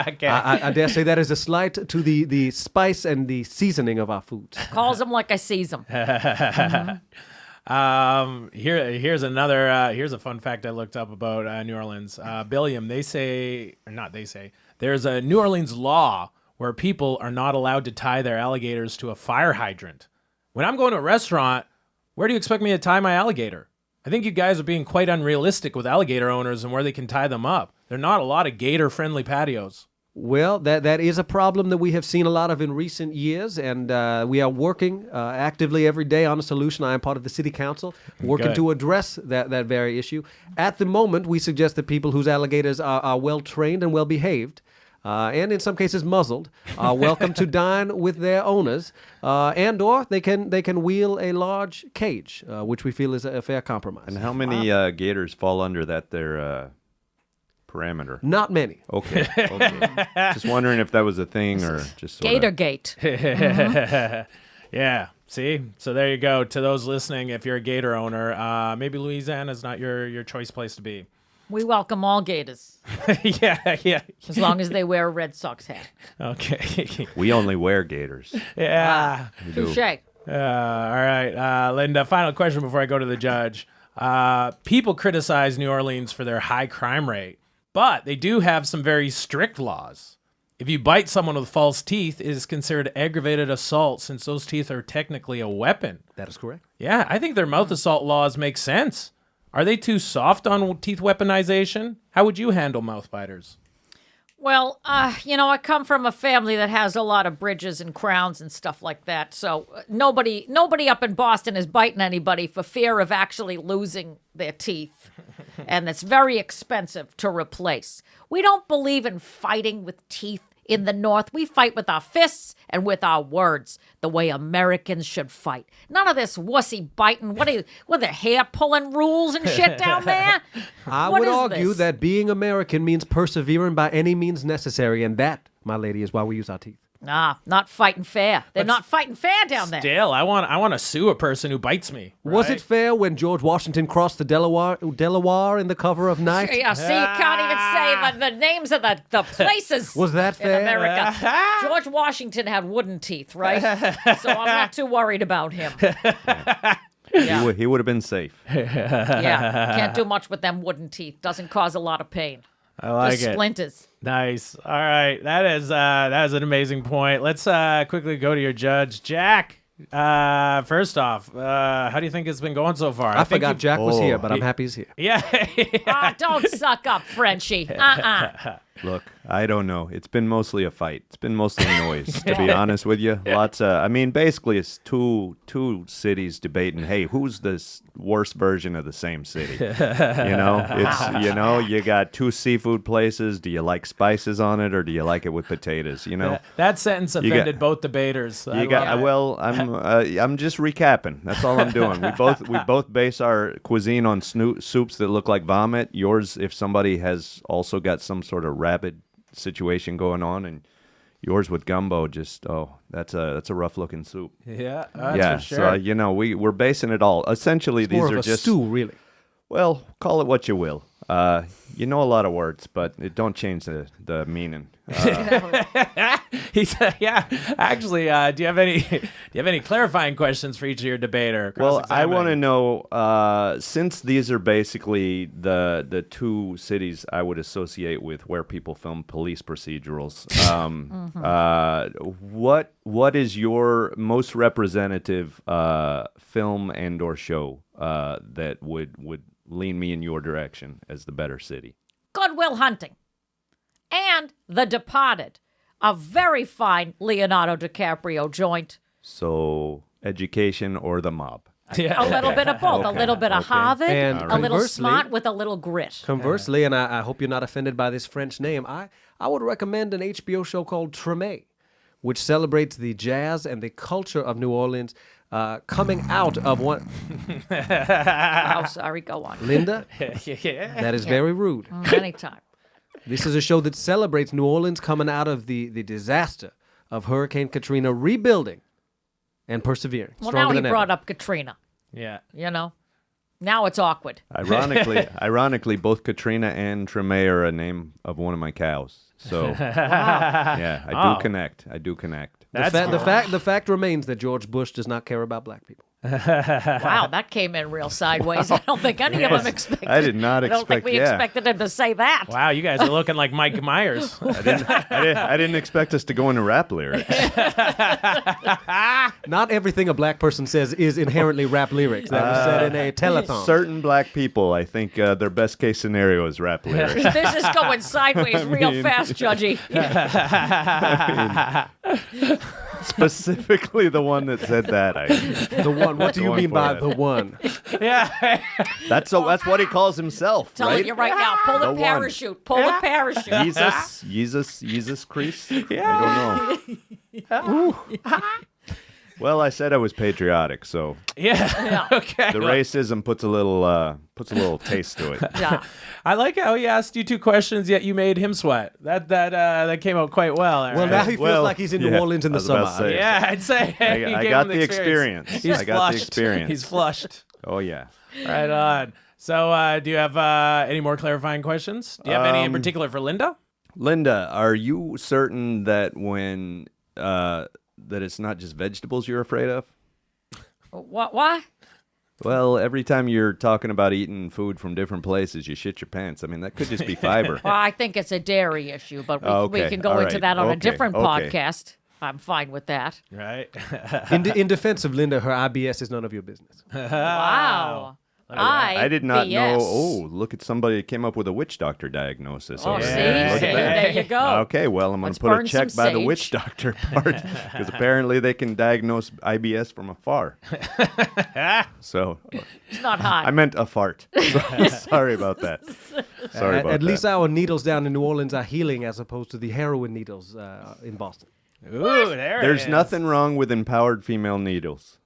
Okay. I dare say that is a slight to the spice and the seasoning of our foods. Calls them like I sees them. Here's another. Here's a fun fact I looked up about New Orleans. Billiam, there's a New Orleans law where people are not allowed to tie their alligators to a fire hydrant. When I'm going to a restaurant, where do you expect me to tie my alligator? I think you guys are being quite unrealistic with alligator owners and where they can tie them up. There are not a lot of gator-friendly patios. Well, that is a problem that we have seen a lot of in recent years, and we are working actively every day on a solution. I am part of the city council, working Good. to address that very issue. At the moment, we suggest that people whose alligators are well-trained and well-behaved, and in some cases muzzled, are welcome to dine with their owners, and/or they can wheel a large cage, which we feel is a fair compromise. And how many gators fall under that there parameter? Not many. Okay. Just wondering if that was a thing or just sort of... Gatorgate. Yeah. See? So there you go. To those listening, if you're a gator owner, maybe Louisiana is not your choice place to be. We welcome all gators, Yeah. as long as they wear a Red Sox hat. Okay. We only wear gators. Yeah. Touche. All right. Linda, final question before I go to the judge. People criticize New Orleans for their high crime rate, but they do have some very strict laws. If you bite someone with false teeth, it is considered aggravated assault since those teeth are technically a weapon. That is correct. Yeah, I think their mouth assault laws make sense. Are they too soft on teeth weaponization? How would you handle mouth biters? Well, I come from a family that has a lot of bridges and crowns and stuff like that. So nobody up in Boston is biting anybody for fear of actually losing their teeth. And it's very expensive to replace. We don't believe in fighting with teeth in the North. We fight with our fists and with our words, the way Americans should fight. None of this wussy biting. What are the hair pulling rules and shit down there? I What would is argue this? that being American means persevering by any means necessary, and that, my lady, is why we use our teeth. Nah, not fighting fair. They're not fighting fair down there. Still, I want to sue a person who bites me. Was right? it fair when George Washington crossed the Delaware in the cover of night? Yeah, see, you can't even say the names of the places. Was that in fair? America? George Washington had wooden teeth, right? So I'm not too worried about him. He would have been safe. Yeah, can't do much with them wooden teeth. Doesn't cause a lot of pain. I like Just it. splinters. Nice. All right. That is an amazing point. Let's quickly go to your judge, Jack. First off, how do you think it's been going so far? I forgot think Jack was Oh, here, but I'm happy he's here. Yeah. Don't suck up, Frenchie. Look, I don't know. It's been mostly a fight. It's been mostly noise, to be honest with you. Basically it's two cities debating, hey, who's the worst version of the same city? You got two seafood places. Do you like spices on it or do you like it with potatoes, That sentence got- offended both debaters. I'm just recapping. That's all I'm doing. We both base our cuisine on soups that look like vomit. Yours, if somebody has also got some sort of rabid situation going on, and yours with gumbo, that's a rough looking soup. Yeah, that's for sure. So we're basing it all. Essentially, It's these more are of a just stew, really. well, call it what you will. You know a lot of words, but it don't change the meaning. He said, "Yeah, actually, do you have any clarifying questions for each of your debater?" Well, I want to know, since these are basically the two cities I would associate with where people film police procedurals, what is your most representative film and or show that would lean me in your direction as the better city? Good Will Hunting. And The Departed, a very fine Leonardo DiCaprio joint. So, Education or The Mob? Yeah. A little bit of both. A little bit of Harvard, And a little conversely- smart with a little grit. Conversely, and I hope you're not offended by this French name, I would recommend an HBO show called Treme, which celebrates the jazz and the culture of New Orleans coming out of one... Oh, sorry. Go on. Linda, Yeah. that is very rude. Anytime. This is a show that celebrates New Orleans coming out of the disaster of Hurricane Katrina, rebuilding and persevering. Well, stronger now he than ever. brought up Katrina, Yeah. you know. Now it's awkward. Ironically, both Katrina and Treme are a name of one of my cows. So, yeah, I do connect. The fact remains that George Bush does not care about black people. Wow, that came in real sideways. I don't think any of them expected. I did not I don't think expect. we expected him to say that. Wow, you guys are looking like Mike Myers. I didn't expect us to go into rap lyrics. Not everything a black person says is inherently rap lyrics. That was said in a telethon. Certain black people, I think their best case scenario is rap lyrics. This is going sideways real fast, Judgy. Specifically, the one that said that. The one. What do you Going mean for by it. the one? Yeah. That's what he calls himself, Telling right? you right now, pull The the one. parachute. Pull the parachute. Jesus Christ. I don't know. Well, I said I was patriotic, so Yeah. Okay. the racism puts a little taste to it. Yeah. I like how he asked you two questions, yet you made him sweat. That came out quite well. Aaron. Well, now he feels Well, like he's in New yeah, Orleans in I the was about summer. to say. yeah, I'd say you I gave got him the experience. He's I got flushed. the experience. He's flushed. Oh yeah. Right on. So, do you have any more clarifying questions? Do you have any in particular for Linda? Linda, are you certain that when that it's not just vegetables you're afraid of? What? Well, every time you're talking about eating food from different places, you shit your pants. I mean, that could just be fiber. Well, I think it's a dairy issue, but we Okay. can go All into right. that on a Okay. different Okay. podcast. I'm fine with that. Right. In defense of Linda, her IBS is none of your business. Wow. I did not know. BS. Oh, look at somebody that came up with a witch doctor diagnosis. Oh, over see? there. Look See? at that. There you go. Okay, well, I'm going Let's to put a burn check some by the sage. witch doctor part because apparently they can diagnose IBS from afar. So It's not hot. I meant a fart. Sorry about that. Sorry about At that. least our needles down in New Orleans are healing as opposed to the heroin needles in Boston. Ooh, there There's it is. nothing wrong with empowered female needles.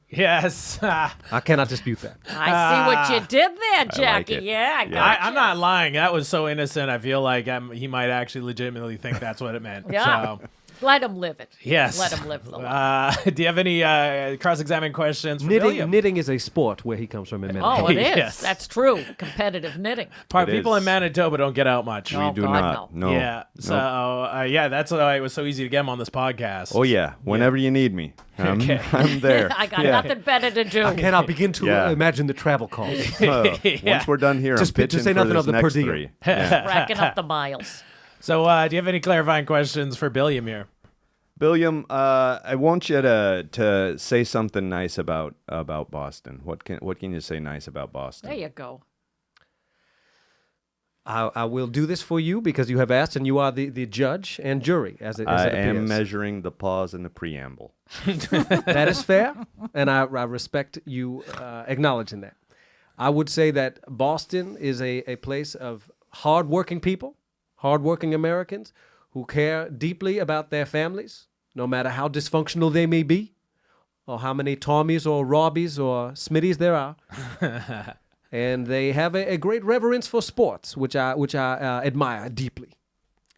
Yes. I cannot dispute that. I see what you did there, Jackie. it. Yeah, I Yeah. got I'm not lying. That was so innocent. I feel like he might actually legitimately think that's what it meant. Yeah. So, Let him live it. yes. Let him live the life. Do you have any cross-examining questions for William? Knitting is a sport where he comes from in Manitoba. Oh, it is. Yes. That's true. Competitive knitting. It People is. in Manitoba don't get out much. Oh, We do God, not. no. No. Yeah. So, that's why it was so easy to get him on this podcast. Oh yeah. Whenever you need me, I'm there. I got Yeah. nothing better to do. I cannot begin to Yeah. imagine the travel costs. Once we're done here, Just I'm pitching say for nothing this of the per next diem. 3. Yeah. Racking up the miles. So, do you have any clarifying questions for William here? William, I want you to say something nice about Boston. What can you say nice about Boston? There you go. I will do this for you because you have asked, and you are the judge and jury, as it I appears. am measuring the pause in the preamble. That is fair, and I respect you acknowledging that. I would say that Boston is a place of hardworking people, hardworking Americans who care deeply about their families, no matter how dysfunctional they may be, or how many Tommies or Robbies or Smitties there are. And they have a great reverence for sports, which I admire deeply.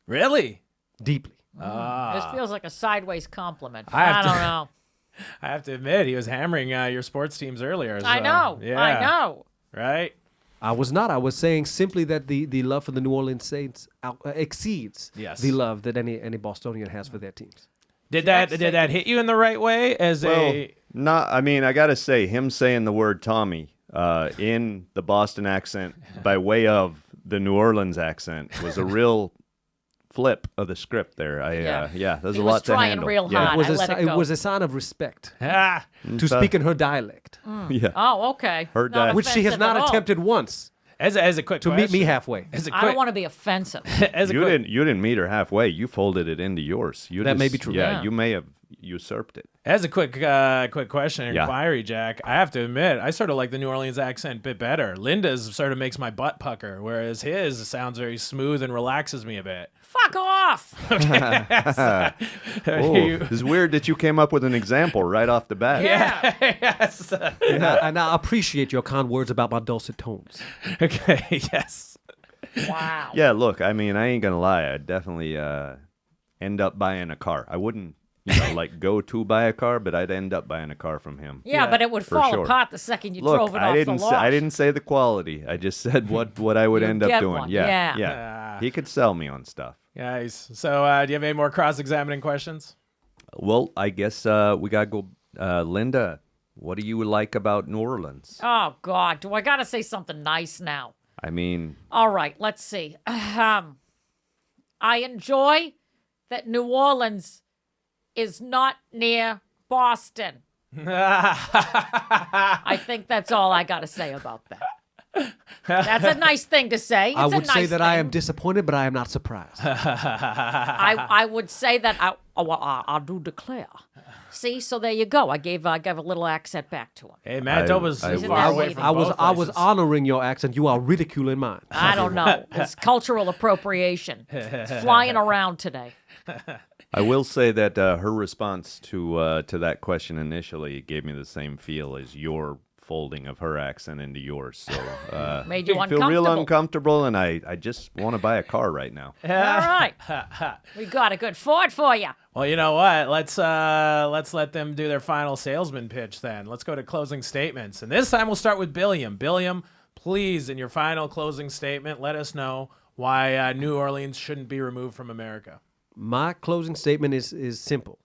Really? Deeply. This feels like a sideways compliment. I have I to- don't know. I have to admit, he was hammering your sports teams earlier. I so, know. Yeah. I know. Right? I was not. I was saying simply that the love for the New Orleans Saints exceeds Yes. the love that any Bostonian has for their teams. Did that hit you in the right way as a? I mean, I gotta say, him saying the word Tommy in the Boston accent by way of the New Orleans accent was a real flip of the script there. There's a lot to handle. Real yeah. hard. It was a sign of respect Ah, to speak in her dialect, Yeah. Oh, okay. Her Not dad- which she has offensive not at all. attempted once as a quick to question, meet me halfway. As a I quick, don't want to be offensive. as a You quick, didn't meet her halfway. You folded it into yours. That may be true. Yeah, Yeah. you may have usurped it. As a quick question and Yeah. inquiry, Jack, I have to admit, I sort of like the New Orleans accent a bit better. Linda's sort of makes my butt pucker, whereas his sounds very smooth and relaxes me a bit. Fuck off. Oh, it's weird that you came up with an example right off the bat. Yeah. Yes. And I appreciate your kind words about my dulcet tones. Okay. Yes. Wow. Yeah, look, I mean, I ain't gonna lie. I'd definitely end up buying a car. I wouldn't, like go to buy a car, but I'd end up buying a car from him. Yeah, but it would for fall sure. apart the second you Look, drove it I off didn't the say, lot. I didn't say the quality. I just said what I would You'd end up get doing. one, Yeah, yeah. He could sell me on stuff. Guys, so do you have any more cross-examining questions? Well, I guess we gotta go. Linda, what do you like about New Orleans? Oh, God. Do I got to say something nice now? I mean, All right, let's see. I enjoy that New Orleans is not near Boston. I think that's all I got to say about that. That's a nice thing to say. It's I a would say nice that I thing. am disappointed, but I am not surprised. I would say that I do declare. See, so there you go. I gave a little accent back to him. Hey, Manitoba's I far will. away from I was both I was places. honoring your accent. You are ridiculing mine. I don't know. It's cultural appropriation. It's flying around today. I will say that her response to that question initially gave me the same feel as your folding of her accent into yours. So Made you I feel real uncomfortable. uncomfortable, and I just want to buy a car right now. All right. We got a good Ford for you. Well, you know what? Let's let them do their final salesman pitch then. Let's go to closing statements. And this time we'll start with Billiam. Billiam, please, in your final closing statement, let us know why New Orleans shouldn't be removed from America. My closing statement is simple.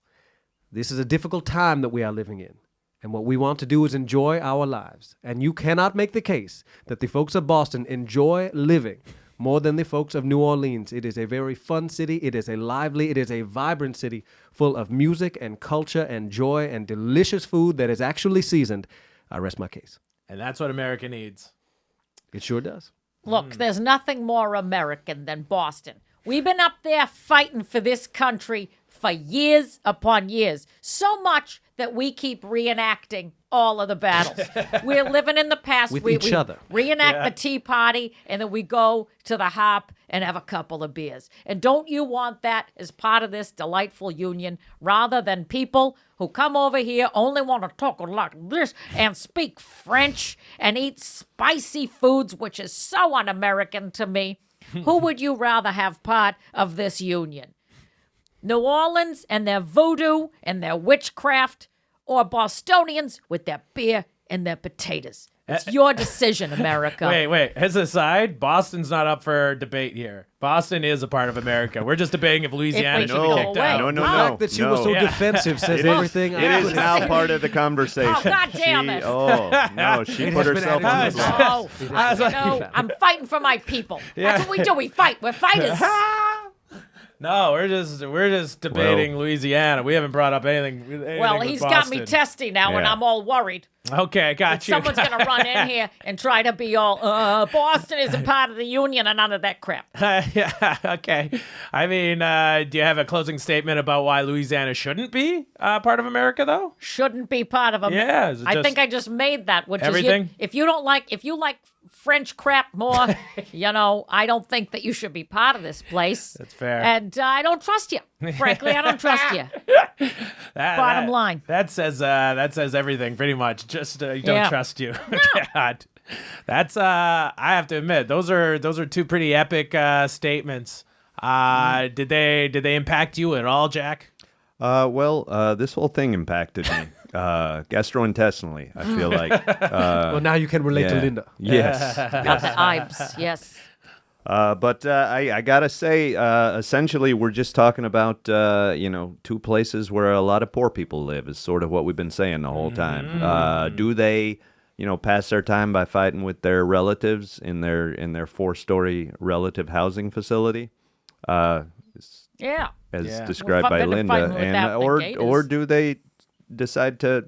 This is a difficult time that we are living in. And what we want to do is enjoy our lives. And you cannot make the case that the folks of Boston enjoy living more than the folks of New Orleans. It is a very fun city. It is a lively, it is a vibrant city full of music and culture and joy and delicious food that is actually seasoned. I rest my case. And that's what America needs. It sure does. Look, there's nothing more American than Boston. We've been up there fighting for this country for years upon years. So much that we keep reenacting all of the battles. We're living in the past. With we each other. Reenact the Tea Party, and then we go to the hop and have a couple of beers. And don't you want that as part of this delightful union, rather than people who come over here only want to talk like this and speak French and eat spicy foods, which is so un-American to me? Who would you rather have part of this union? New Orleans and their voodoo and their witchcraft, or Bostonians with their beer and their potatoes? It's your decision, America. Wait. As an aside, Boston's not up for debate here. Boston is a part of America. We're just debating if Louisiana we should should be go kicked away. out. No, no, The no. fact that you were so Yeah. defensive says everything. It is now part of the conversation. Oh, God damn it. Oh, no, she It put has been herself added on to the the block. Oh, I was like- no, I'm fighting for my people. That's what we do. We fight. We're fighters. No, we're just debating Louisiana. We haven't brought up anything Well, with he's got me Boston. testy now, and Yeah. I'm all worried. Okay, got you. Someone's going to run in here and try to be all, Boston isn't part of the union and none of that crap. Yeah, okay. I mean, do you have a closing statement about why Louisiana shouldn't be part of America, though? Shouldn't be part of them. Yeah, is it I just think I just made that, which everything? is if you like French crap more, I don't think that you should be part of this place. That's fair. And I don't trust you. Frankly, I don't trust you. Bottom line. That says everything pretty much. Just don't Yeah. trust you. God. That's I have to admit those are two pretty epic statements. Did they impact you at all, Jack? Well, this whole thing impacted me. Gastrointestinally, I feel like. Well, now you can relate to yeah. Linda. Yes. Got the ibes. Yes. But I gotta say, essentially, we're just talking about two places where a lot of poor people live. Is sort of what we've been saying the whole time. Do they, pass their time by fighting with their relatives in their 4-story relative housing facility, Yeah. as described by better Linda, fighting with that than or gators. do they decide to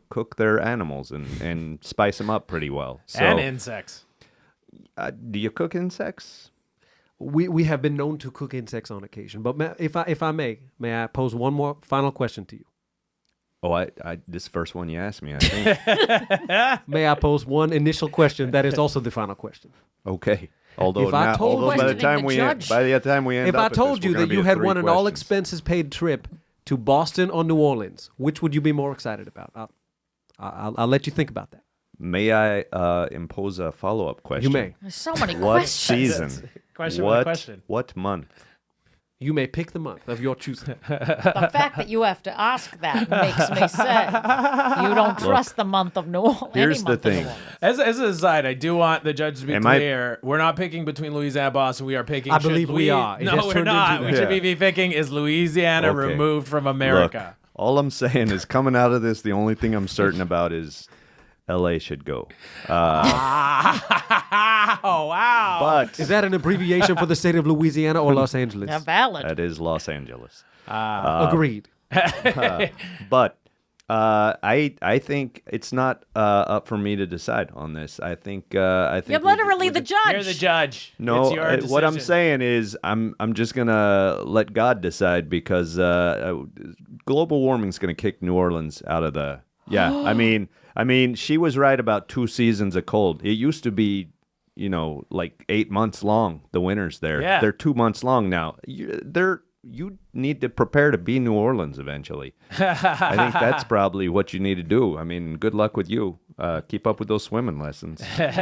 cook their animals and spice them up pretty well? So, And insects. do you cook insects? We have been known to cook insects on occasion, but if I may I pose one more final question to you? Oh, I this first one you asked me, I think. May I pose one initial question that is also the final question? Okay. Although If I told by the you- time we Questioning the by the time we end If up I at told this, you we're gonna that be you at had 3 won an all questions. expenses paid trip to Boston or New Orleans, which would you be more excited about? I'll let you think about that. May I impose a follow-up question? You may. There's so many What questions. season? Question with a question. What month? You may pick the month of your choosing. The fact that you have to ask that makes me sad. You don't trust the month of New Orleans. Here's the thing. As an aside, I do want the judge to be Am I- clear. We're not picking between Louisiana and Boston. We are picking. I believe we are. It No, has we're turned not. into We that. should be picking is Louisiana Okay. removed from Look, America. all I'm saying is coming out of this, the only thing I'm certain about is L.A. should go. Oh wow! But Is that an abbreviation for the state of Louisiana or Los Angeles? They're valid. that is Los Angeles. Agreed. But I think it's not up for me to decide on this. I think You're we- literally the judge. You're the judge. No, it's your what I'm decision. saying is I'm just gonna let God decide because global warming's gonna kick New Orleans out of the. Yeah, I mean, she was right about 2 seasons of cold. It used to be, like 8 months long. The winters there, Yeah. they're 2 months long now. You need to prepare to be New Orleans eventually. I think that's probably what you need to do. I mean, good luck with you. Keep up with those swimming lessons. Yeah.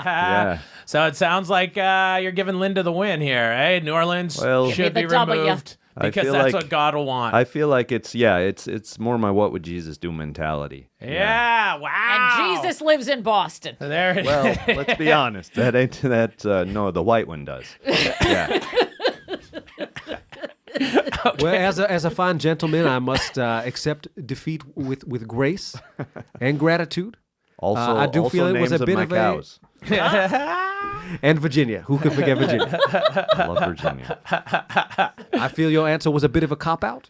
Yeah. So it sounds like you're giving Linda the win here, eh? New Orleans Well- should Give me be the W. removed I because feel that's like- what God will want. I feel like it's more my what would Jesus do mentality. yeah, wow. And Jesus lives in Boston. There it Well, let's be honest. That ain't that. No, the white one does. Yeah. Well, as a fine gentleman, I must accept defeat with grace and gratitude. Also, I do feel it names was a of bit my of a- cows. And Virginia. Who could forget Virginia? I love Virginia. I feel your answer was a bit of a cop-out.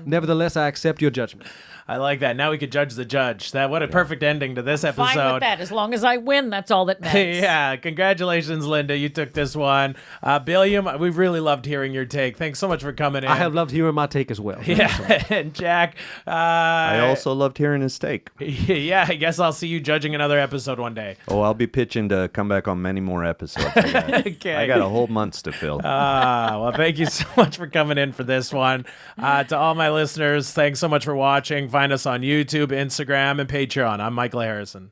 Nevertheless, I accept your judgment. I like that. Now we could judge the judge. What a perfect ending to this episode. Fine with that. As long as I win, that's all that matters. Yeah, congratulations, Linda. You took this one. Billiam, we've really loved hearing your take. Thanks so much for coming in. I have loved hearing my take as well. Yeah, and Jack. I also loved hearing his take. Yeah, I guess I'll see you judging another episode one day. Oh, I'll be pitching to come back on many more episodes. Okay. I got a whole months to fill. Well, thank you so much for coming in for this one. To all my listeners, thanks so much for watching. Find us on YouTube, Instagram, and Patreon. I'm Michael Harrison.